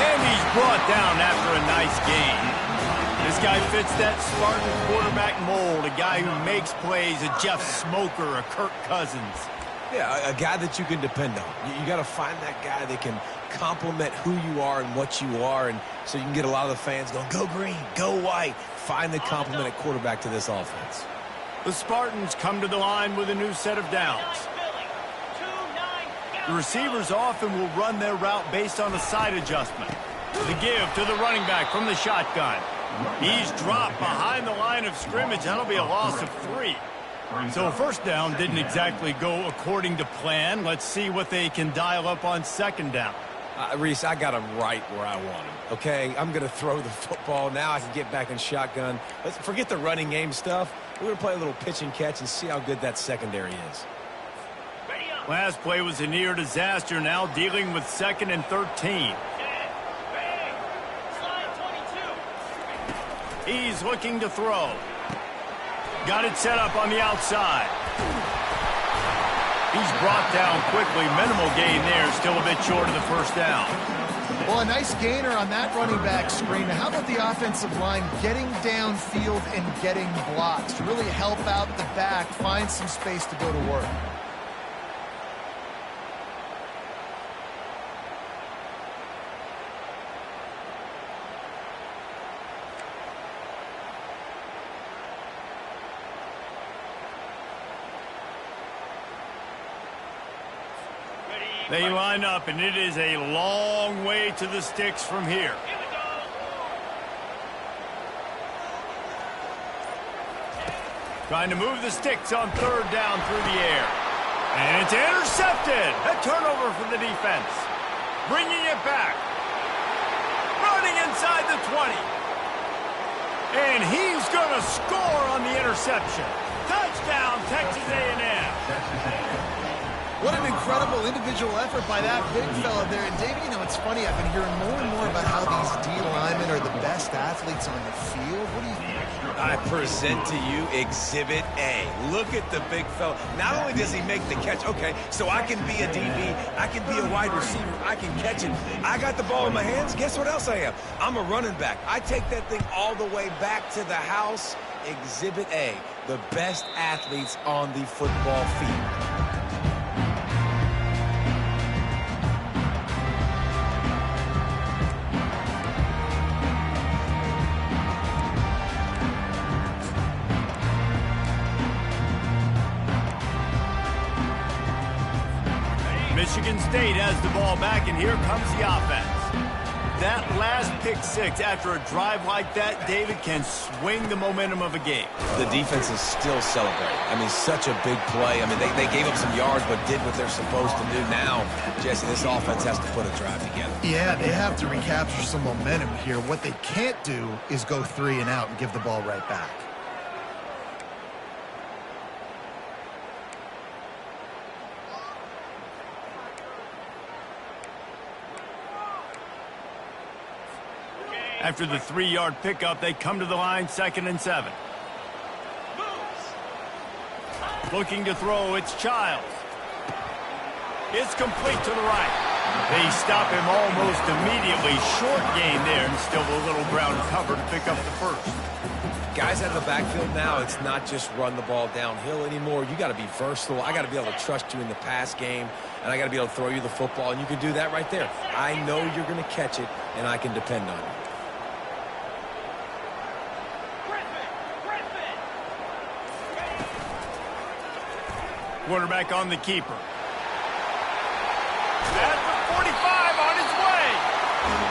And he's brought down after a nice gain. This guy fits that Spartan quarterback mold, a guy who makes plays, a Jeff Smoker, a Kirk Cousins. Yeah, a guy that you can depend on. You got to find that guy that can complement who you are and what you are, and so you can get a lot of the fans going, go green, go white. Find the complement at quarterback to this offense. The Spartans come to the line with a new set of downs. The receivers often will run their route based on a side adjustment. The give to the running back from the shotgun. He's dropped behind the line of scrimmage. That'll be a loss of 3. So first down didn't exactly go according to plan. Let's see what they can dial up on second down. Reese, I got him right where I want him, okay? I'm going to throw the football. Now I can get back in shotgun. Let's forget the running game stuff. We're going to play a little pitch and catch and see how good that secondary is. Last play was a near disaster. Now dealing with 2nd and 13. He's looking to throw. Got it set up on the outside. He's brought down quickly. Minimal gain there. Still a bit short of the first down. Well, a nice gainer on that running back screen. How about the offensive line getting downfield and getting blocks to really help out the back, find some space to go to work? They line up, and it is a long way to the sticks from here. Trying to move the sticks on 3rd down through the air. And it's intercepted. A turnover for the defense. Bringing it back. Running inside the 20. And he's going to score on the interception. Touchdown, Texas A&M. What an incredible individual effort by that big fella there. And, David, you know, it's funny. I've been hearing more and more about how these D linemen are the best athletes on the field. What do you think? I present to you Exhibit A. Look at the big fella. Not only does he make the catch, okay, so I can be a DB, I can be a wide receiver, I can catch it. I got the ball in my hands. Guess what else I am? I'm a running back. I take that thing all the way back to the house. Exhibit A, the best athletes on the football field. Michigan State has the ball back, and here comes the offense. That last pick six after a drive like that, David, can swing the momentum of a game. The defense is still celebrating. I mean, such a big play. I mean, they gave up some yards but did what they're supposed to do. Now, Jesse, this offense has to put a drive together. Yeah, they have to recapture some momentum here. What they can't do is go 3 and out and give the ball right back. After the 3-yard pickup, they come to the line, 2nd and 7. Looking to throw, it's Childs. It's complete to the right. They stop him almost immediately. Short gain there, and still a little ground cover to pick up the first. Guys out of the backfield now, it's not just run the ball downhill anymore. You got to be versatile. I got to be able to trust you in the pass game, and I got to be able to throw you the football, and you can do that right there. I know you're going to catch it, and I can depend on you. Quarterback on the keeper. At the 45 on his way.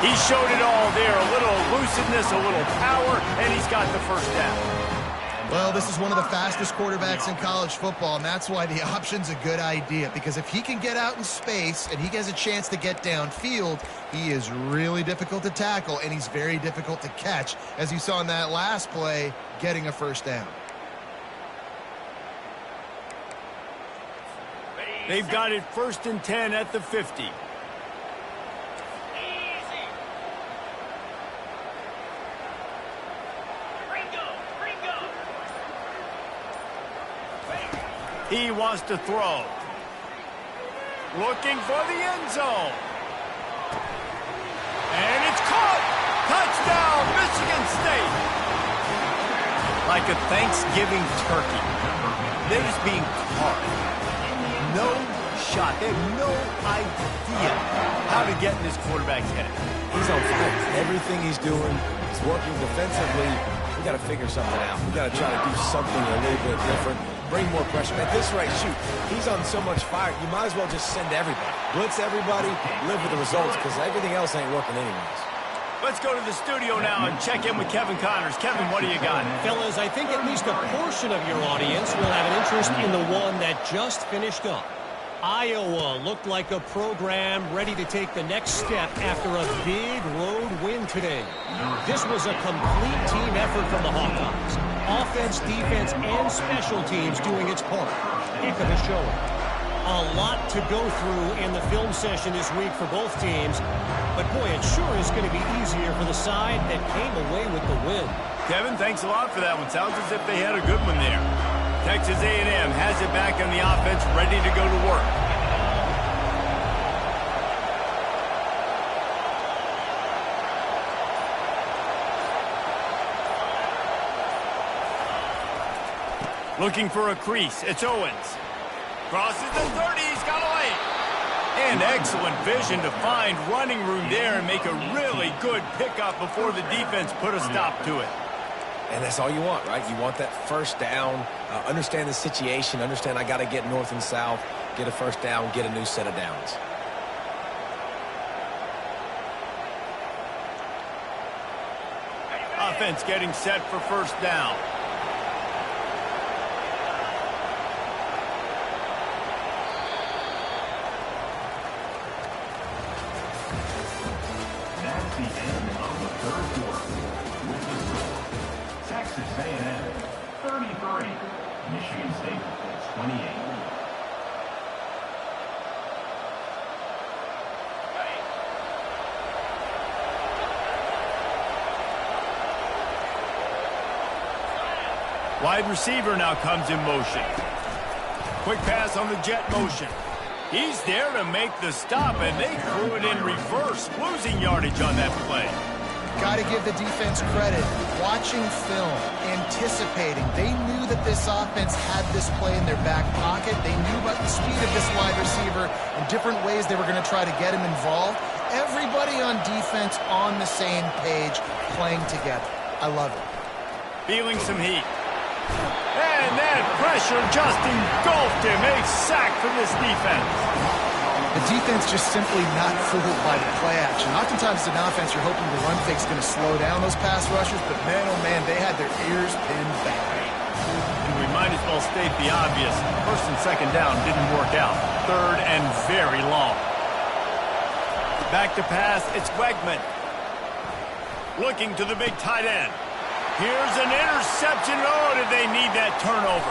He showed it all there. A little elusiveness, a little power, and he's got the first down. Well, this is one of the fastest quarterbacks in college football, and that's why the option's a good idea, because if he can get out in space and he has a chance to get downfield, he is really difficult to tackle, and he's very difficult to catch, as you saw in that last play, getting a first down. They've got it 1st and 10 at the 50. He wants to throw. Looking for the end zone. And it's caught. Touchdown, Michigan State. Like a Thanksgiving turkey. They're just being caught. No shot. They have no idea how to get in this quarterback's head. He's on fire. Everything he's doing is working defensively. We got to figure something out. We got to try to do something a little bit different. Bring more pressure. At this rate, shoot, he's on so much fire, you might as well just send everybody. Blitz everybody, live with the results, because everything else ain't working anyways. Let's go to the studio now and check in with Kevin Connors. Kevin, what do you got? Fellas, I think at least a portion of your audience will have an interest in the one that just finished up. Iowa looked like a program ready to take the next step after a big road win today. This was a complete team effort from the Hawkeyes. Offense, defense, and special teams doing its part. Heck of a showing. A lot to go through in the film session this week for both teams. But, boy, it sure is going to be easier for the side that came away with the win. Kevin, thanks a lot for that one. Sounds as if they had a good one there. Texas A&M has it back on the offense, ready to go to work. Looking for a crease. It's Owens. Crosses the 30. He's got a lane. And excellent vision to find running room there and make a really good pickup before the defense put a stop to it. And that's all you want, right? You want that first down, understand the situation, understand I got to get north and south, get a first down, get a new set of downs. Offense getting set for first down. That's the end of the third quarter. With the score, Texas A&M 33, Michigan State 28. Wide receiver now comes in motion. Quick pass on the jet motion. He's there to make the stop, and they threw it in reverse, losing yardage on that play. Got to give the defense credit. Watching film, anticipating. They knew that this offense had this play in their back pocket. They knew about the speed of this wide receiver and different ways they were going to try to get him involved. Everybody on defense on the same page, playing together. I love it. Feeling some heat. And that pressure just engulfed him. A sack for this defense. The defense just simply not fooled by the play action. Oftentimes, as an offense, you're hoping the run fake's going to slow down those pass rushers, but man, oh man, they had their ears pinned back. And we might as well state the obvious. First and second down didn't work out. Third and very long. Back to pass, it's Wegman. Looking to the big tight end. Here's an interception. Oh, did they need that turnover?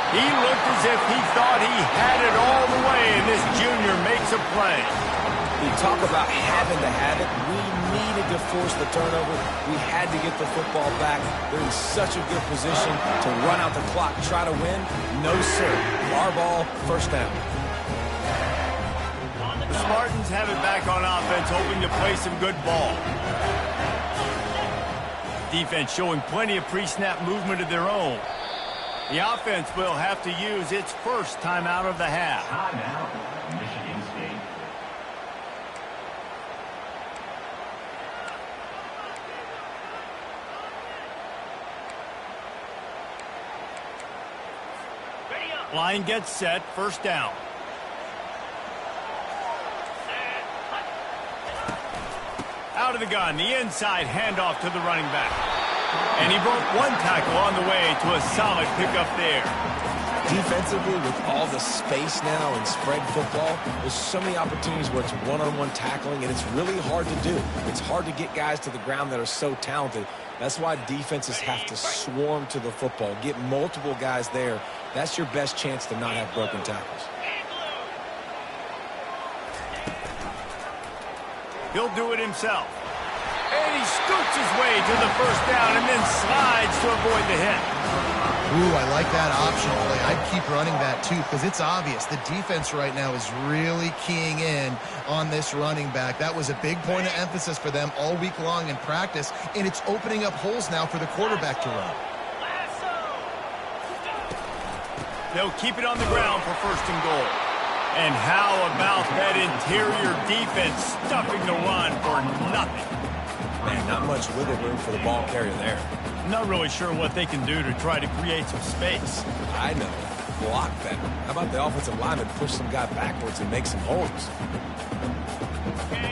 He looked as if he thought he had it all the way, and this junior makes a play. You talk about having to have it. We needed to force the turnover. We had to get the football back. They're in such a good position to run out the clock, try to win. No, sir. Our ball, first down. The Spartans have it back on offense, hoping to play some good ball. Defense showing plenty of pre-snap movement of their own. The offense will have to use its first timeout of the half. Timeout, Michigan State. Line gets set, first down. Out of the gun, the inside handoff to the running back. And he broke one tackle on the way to a solid pickup there. Defensively, with all the space now and spread football, there's so many opportunities where it's one-on-one tackling, and it's really hard to do. It's hard to get guys to the ground that are so talented. That's why defenses have to swarm to the football, get multiple guys there. That's your best chance to not have broken tackles. He'll do it himself. And he scoots his way to the first down and then slides to avoid the hit. Ooh, I like that option play. I'd keep running that too because it's obvious. The defense right now is really keying in on this running back. That was a big point of emphasis for them all week long in practice, and it's opening up holes now for the quarterback to run. They'll keep it on the ground for first and goal. And how about that interior defense stuffing the run for nothing? Man, not much wiggle room for the ball carrier there. Not really sure what they can do to try to create some space. I know. block better? How about the offensive lineman push some guy backwards and make some holes?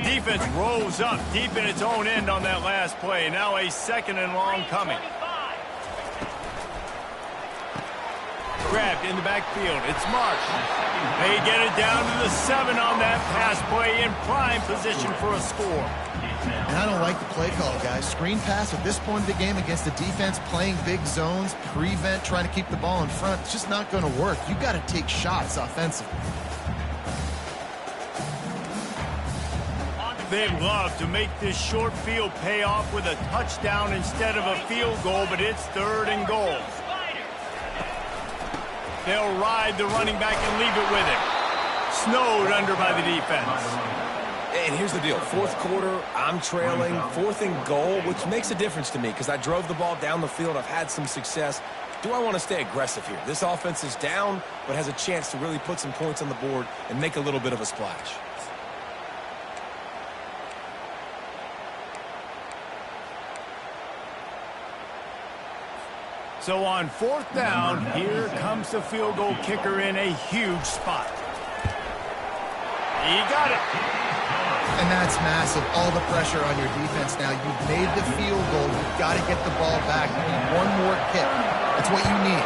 Defense rolls up deep in its own end on that last play. Now a 2nd and long coming. Grabbed in the backfield. It's Marsh. They get it down to the 7 on that pass play in prime position for a score. And I don't like the play call, guys. Screen pass at this point of the game against the defense playing big zones, prevent, trying to keep the ball in front. It's just not going to work. You got to take shots offensively. They'd love to make this short field pay off with a touchdown instead of a field goal, but it's 3rd and goal. They'll ride the running back and leave it with him. Snowed under by the defense. And here's the deal. 4th quarter, I'm trailing. 4th and goal, which makes a difference to me because I drove the ball down the field. I've had some success. Do I want to stay aggressive here? This offense is down, but has a chance to really put some points on the board and make a little bit of a splash. So on 4th down, here comes the field goal kicker in a huge spot. He got it. And that's massive. All the pressure on your defense now. You've made the field goal. You've got to get the ball back. You need one more kick. That's what you need.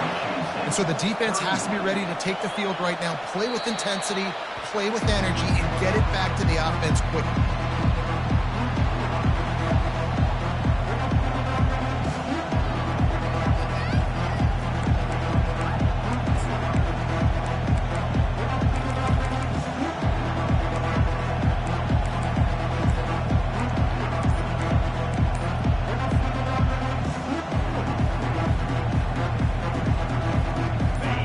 And so the defense has to be ready to take the field right now, play with intensity, play with energy, and get it back to the offense quickly.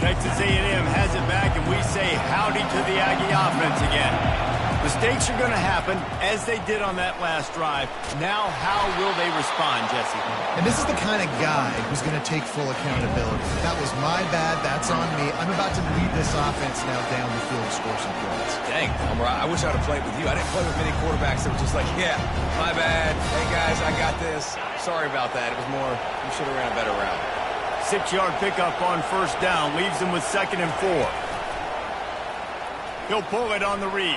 Texas A&M has it back, and we say howdy to the Aggie offense again. Mistakes are going to happen, as they did on that last drive. Now, how will they respond, Jesse? And this is the kind of guy who's going to take full accountability. That was my bad. That's on me. I'm about to lead this offense now down the field to score some points. Dang, Homer, I wish I'd have played with you. I didn't play with many quarterbacks that were just like, yeah, my bad. Hey, guys, I got this. Sorry about that. It was more, you should have ran a better route. 6-yard pickup on 1st down. Leaves him with 2nd and 4. He'll pull it on the read.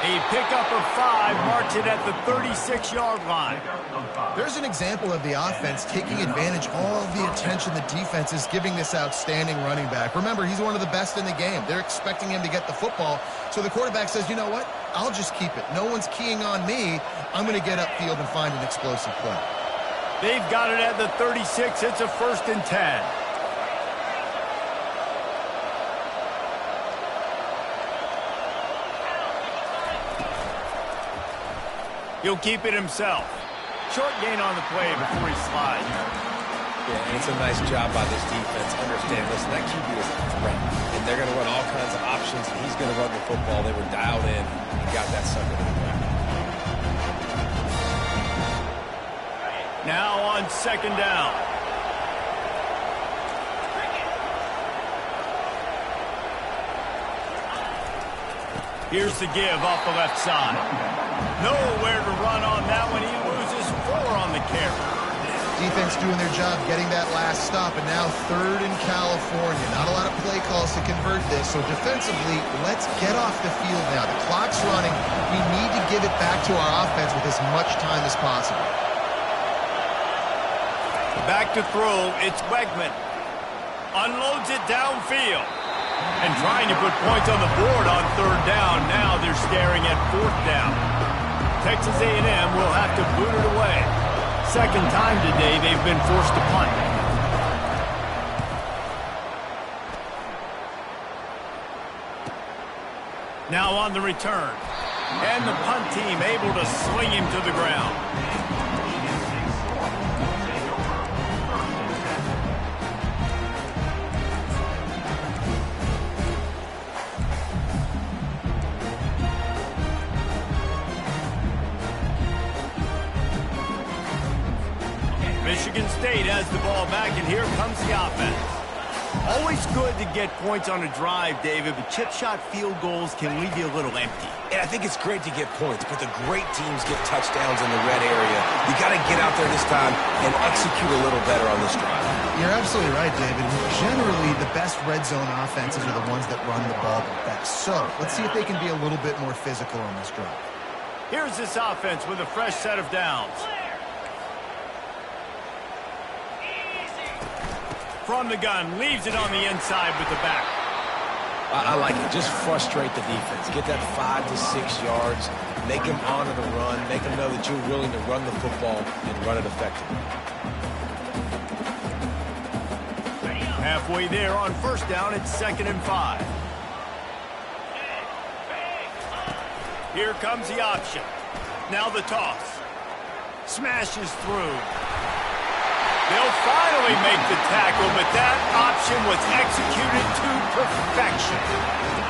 A pickup of 5 marks it at the 36-yard line. There's an example of the offense taking advantage of all the attention the defense is giving this outstanding running back. Remember, he's one of the best in the game. They're expecting him to get the football. So the quarterback says, you know what? I'll just keep it. No one's keying on me. I'm going to get upfield and find an explosive play. They've got it at the 36. It's a 1st and 10. He'll keep it himself. Short gain on the play before he slides. Yeah, and it's a nice job by this defense. Understand, listen, that QB is a threat. And they're going to run all kinds of options, and he's going to run the football. They were dialed in and got that sucker to the ground. Now on 2nd down. Here's the give off the left side. Nowhere to run on that one. He loses 4 on the carry. Defense doing their job, getting that last stop, and now 3rd in California. Not a lot of play calls to convert this, so defensively, let's get off the field now. The clock's running. We need to give it back to our offense with as much time as possible. Back to throw, it's Wegman. Unloads it downfield. And trying to put points on the board on 3rd down. Now they're staring at 4th down. Texas A&M will have to boot it away. 2nd time today they've been forced to punt. Now on the return. And the punt team able to sling him to the ground. Michigan State has the ball back, and here comes the offense. Always good to get points on a drive, David, but chip shot field goals can leave you a little empty. And I think it's great to get points, but the great teams get touchdowns in the red area. You got to get out there this time and execute a little better on this drive. You're absolutely right, David. Generally, the best red zone offenses are the ones that run the ball the best. So let's see if they can be a little bit more physical on this drive. Here's this offense with a fresh set of downs. From the gun, leaves it on the inside with the back. I like it. Just frustrate the defense. Get that 5 to 6 yards. Make them honor the run. Make them know that you're willing to run the football and run it effectively. Halfway there on first down, it's 2nd and 5. Here comes the option. Now the toss. Smashes through. They'll finally make the tackle, but that option was executed to perfection.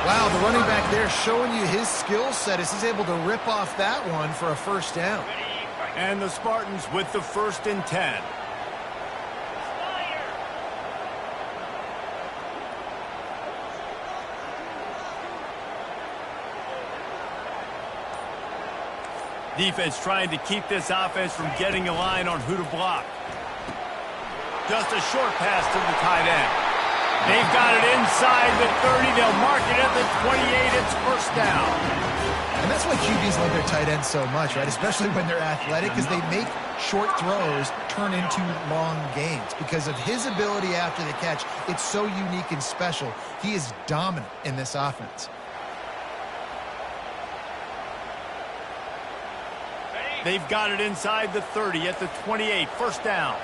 Wow, the running back there showing you his skill set as he's able to rip off that one for a first down. And the Spartans with the 1st and 10. Defense trying to keep this offense from getting a line on who to block. Just a short pass to the tight end. They've got it inside the 30. They'll mark it at the 28. It's first down. And that's why QBs love their tight ends so much, right? Especially when they're athletic, because they make short throws turn into long gains. Because of his ability after the catch, it's so unique and special. He is dominant in this offense. They've got it inside the 30 at the 28. First down.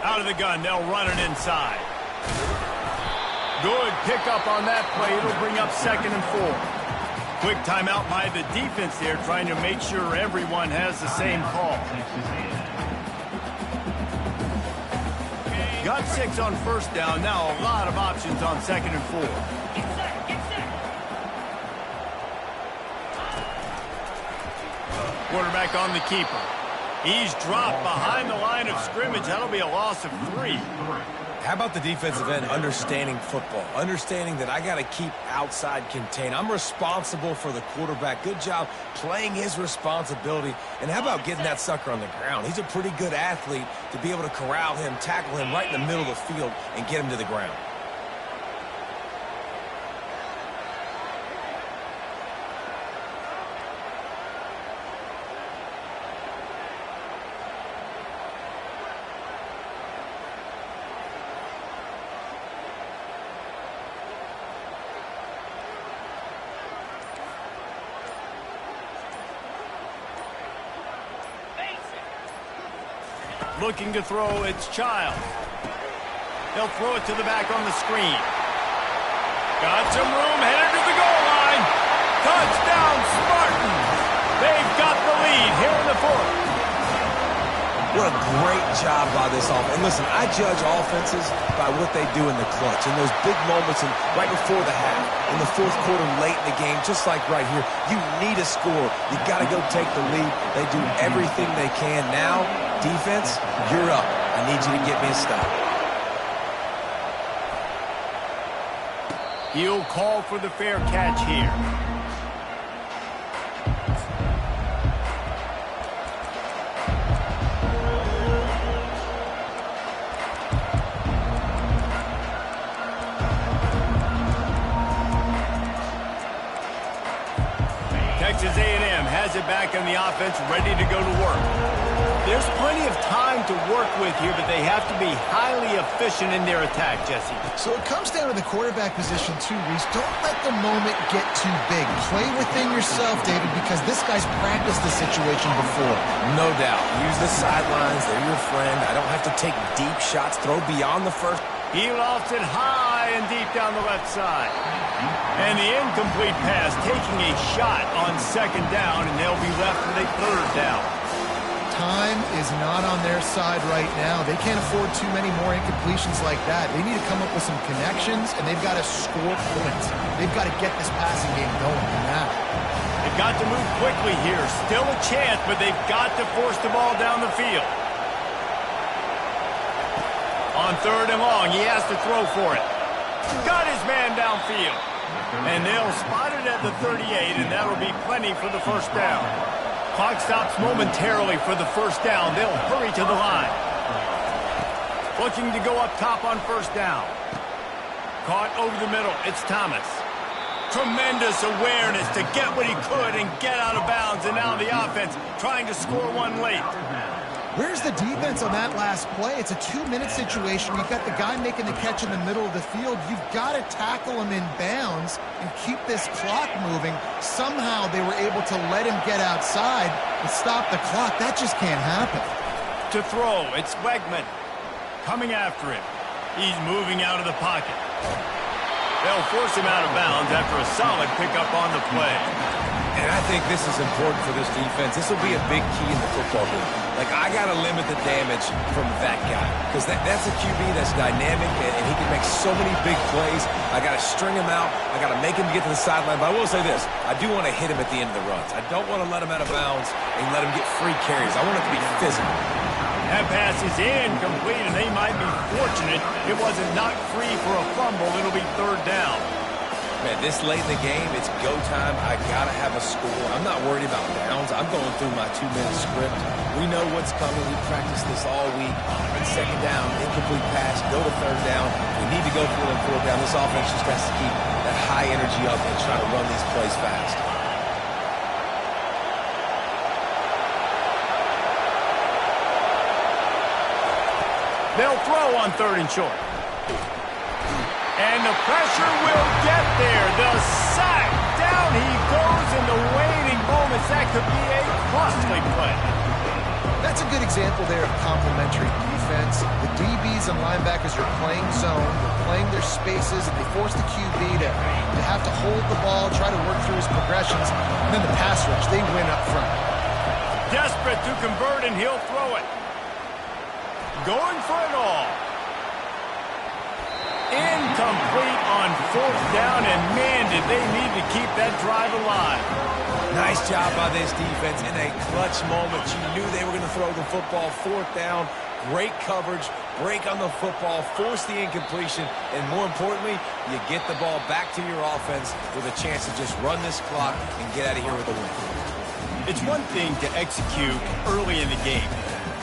Out of the gun, they'll run it inside. Good pickup on that play. It'll bring up 2nd and 4. Quick timeout by the defense there, trying to make sure everyone has the same call. Got 6 on first down. Now a lot of options on 2nd and 4. Quarterback on the keeper. He's dropped behind the line of scrimmage. That'll be a loss of 3. How about the defensive end understanding football? Understanding that I got to keep outside contained. I'm responsible for the quarterback. Good job playing his responsibility. And how about getting that sucker on the ground? He's a pretty good athlete to be able to corral him, tackle him right in the middle of the field, and get him to the ground. Looking to throw, it's Child. They'll throw it to the back on the screen. Got some room, headed to the goal line. Touchdown, Spartans. They've got the lead here in the 4th. What a great job by this offense. And listen, I judge offenses by what they do in the clutch. In those big moments and right before the half, in the 4th quarter, late in the game, just like right here, you need a score. You got to go take the lead. They do everything they can. Now, defense, you're up. I need you to get me a stop. He'll call for the fair catch here. Texas A&M has it back on the offense, ready to go to work. There's plenty of time to work with here, but they have to be highly efficient in their attack, Jesse. So it comes down to the quarterback position too, Reese. Don't let the moment get too big. Play within yourself, David, because this guy's practiced the situation before. No doubt. Use the sidelines. They're your friend. I don't have to take deep shots. Throw beyond the first. He lofts it high and deep down the left side. And the incomplete pass taking a shot on 2nd down, and they'll be left with a 3rd down. Time is not on their side right now. They can't afford too many more incompletions like that. They need to come up with some connections, and they've got to score points. They've got to get this passing game going now. They've got to move quickly here. Still a chance, but they've got to force the ball down the field. On 3rd and long, he has to throw for it. Got his man downfield. And they'll spot it at the 38, and that'll be plenty for the first down. Clock stops momentarily for the first down. They'll hurry to the line. Looking to go up top on first down. Caught over the middle. It's Thomas. Tremendous awareness to get what he could and get out of bounds. And now the offense trying to score one late. Where's the defense on that last play? It's a 2-minute situation. You've got the guy making the catch in the middle of the field. You've got to tackle him in bounds and keep this clock moving. Somehow they were able to let him get outside and stop the clock. That just can't happen. To throw, it's Wegman coming after him. He's moving out of the pocket. They'll force him out of bounds after a solid pickup on the play. And I think this is important for this defense. This will be a big key in the football game. Like, I got to limit the damage from that guy because that's a QB that's dynamic and he can make so many big plays. I got to string him out. I got to make him get to the sideline. But I will say this. I do want to hit him at the end of the runs. I don't want to let him out of bounds and let him get free carries. I want it to be physical. That pass is incomplete, and they might be fortunate it wasn't knocked free for a fumble. It'll be third down. Man, this late in the game, it's go time. I got to have a score. I'm not worried about downs. I'm going through my 2-minute script. We know what's coming. We practiced this all week. And second down, incomplete pass, go to third down. We need to go for it on fourth down. This offense just has to keep that high energy up and try to run these plays fast. They'll throw on third and short. And the pressure will get there. The sack. Down he goes in the waiting moments. That could be a costly play. That's a good example there of complementary defense. The DBs and linebackers are playing zone, they're playing their spaces, and they force the QB to have to hold the ball, try to work through his progressions, and then the pass rush, they win up front. Desperate to convert, and he'll throw it. Going for it all. Incomplete on fourth down, and man, did they need to keep that drive alive. Nice job by this defense in a clutch moment. You knew they were going to throw the football. Fourth down, great coverage, break on the football, force the incompletion, and more importantly, you get the ball back to your offense with a chance to just run this clock and get out of here with a win. It's one thing to execute early in the game.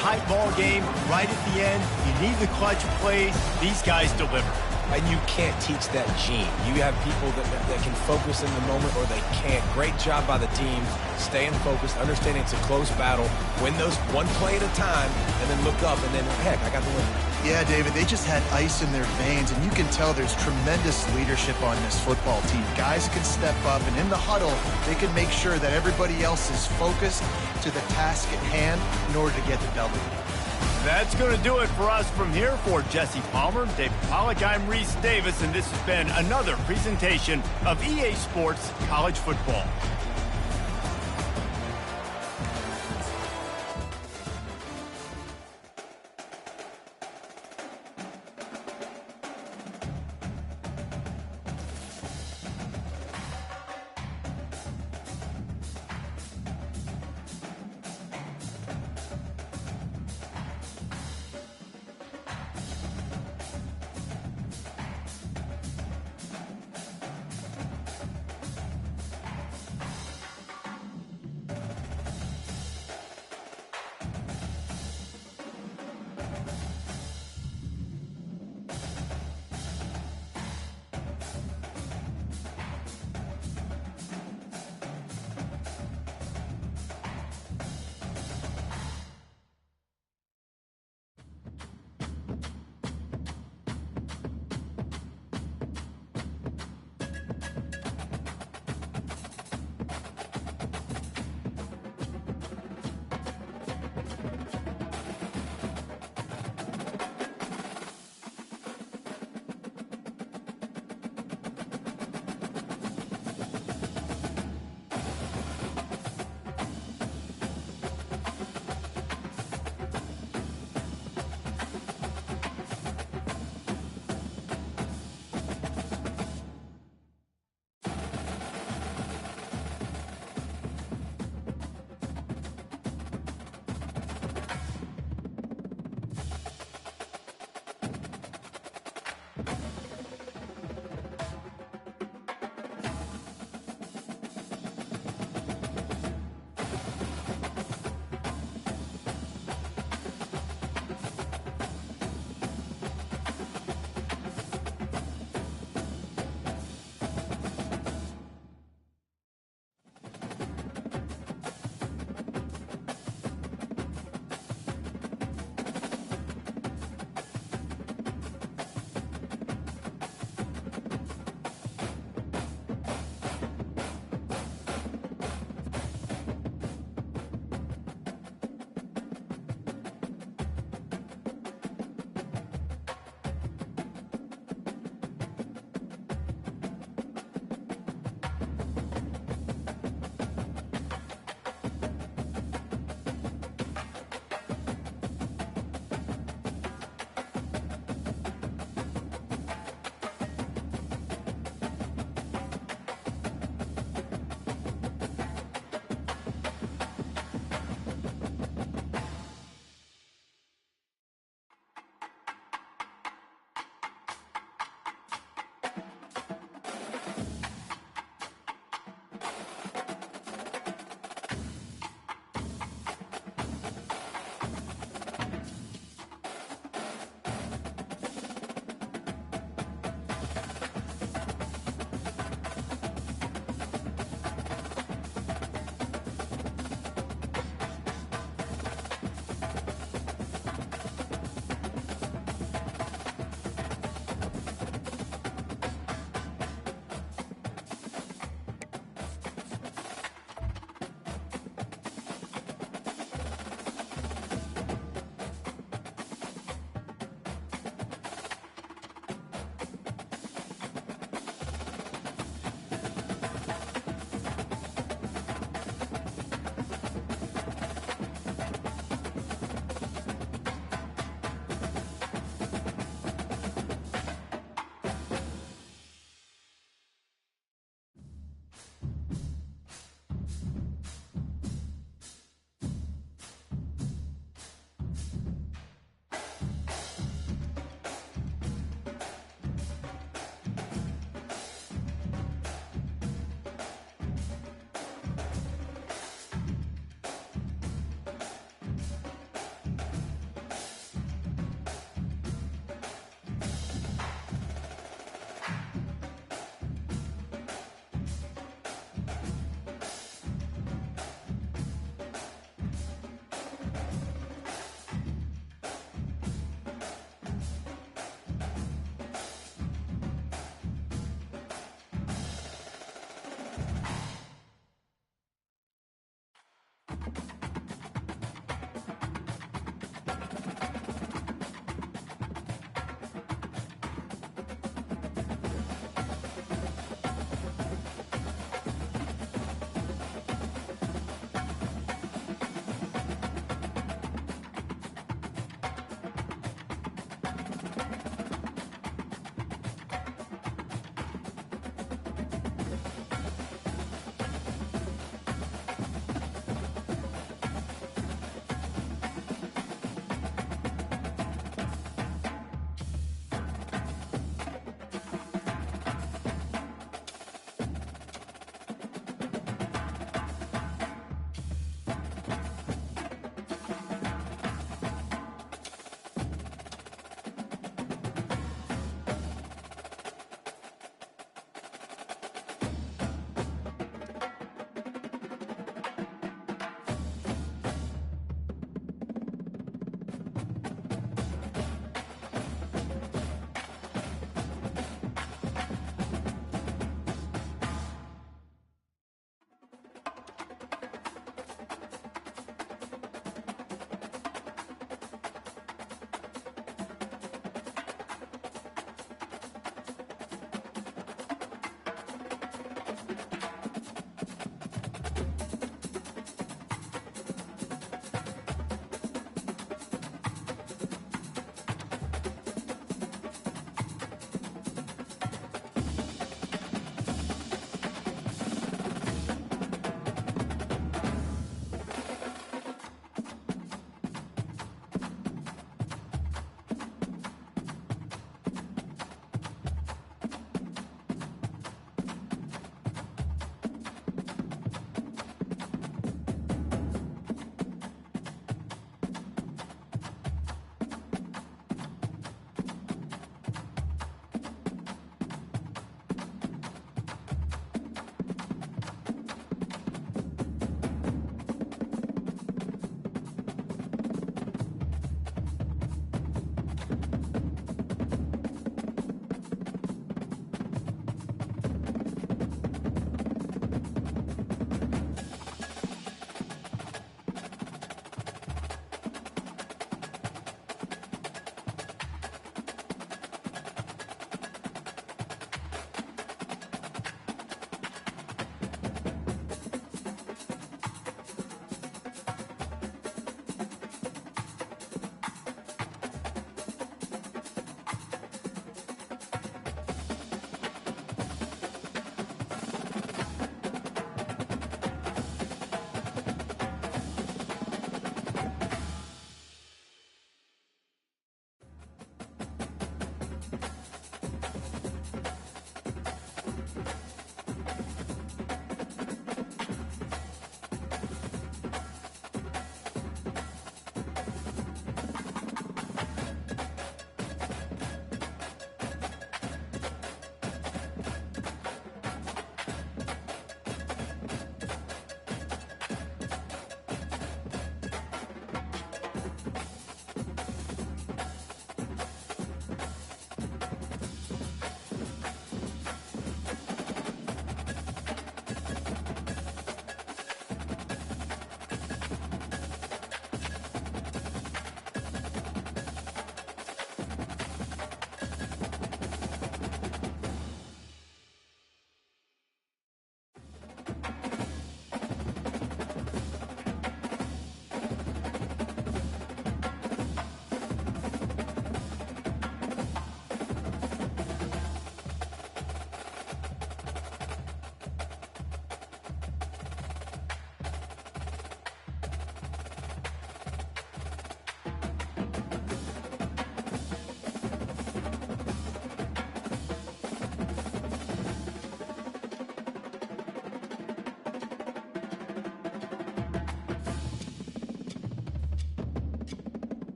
Tight ball game, right at the end, you need the clutch plays. These guys deliver. And you can't teach that gene. You have people that can focus in the moment or they can't. Great job by the team, staying focused, understanding it's a close battle, win those one play at a time, and then look up, and then, heck, I got the win. Yeah, David, they just had ice in their veins, and you can tell there's tremendous leadership on this football team. Guys can step up, and in the huddle, they can make sure that everybody else is focused to the task at hand in order to get the W. That's going to do it for us from here. For Jesse Palmer, David Pollack, I'm Reese Davis, and this has been another presentation of EA Sports College Football.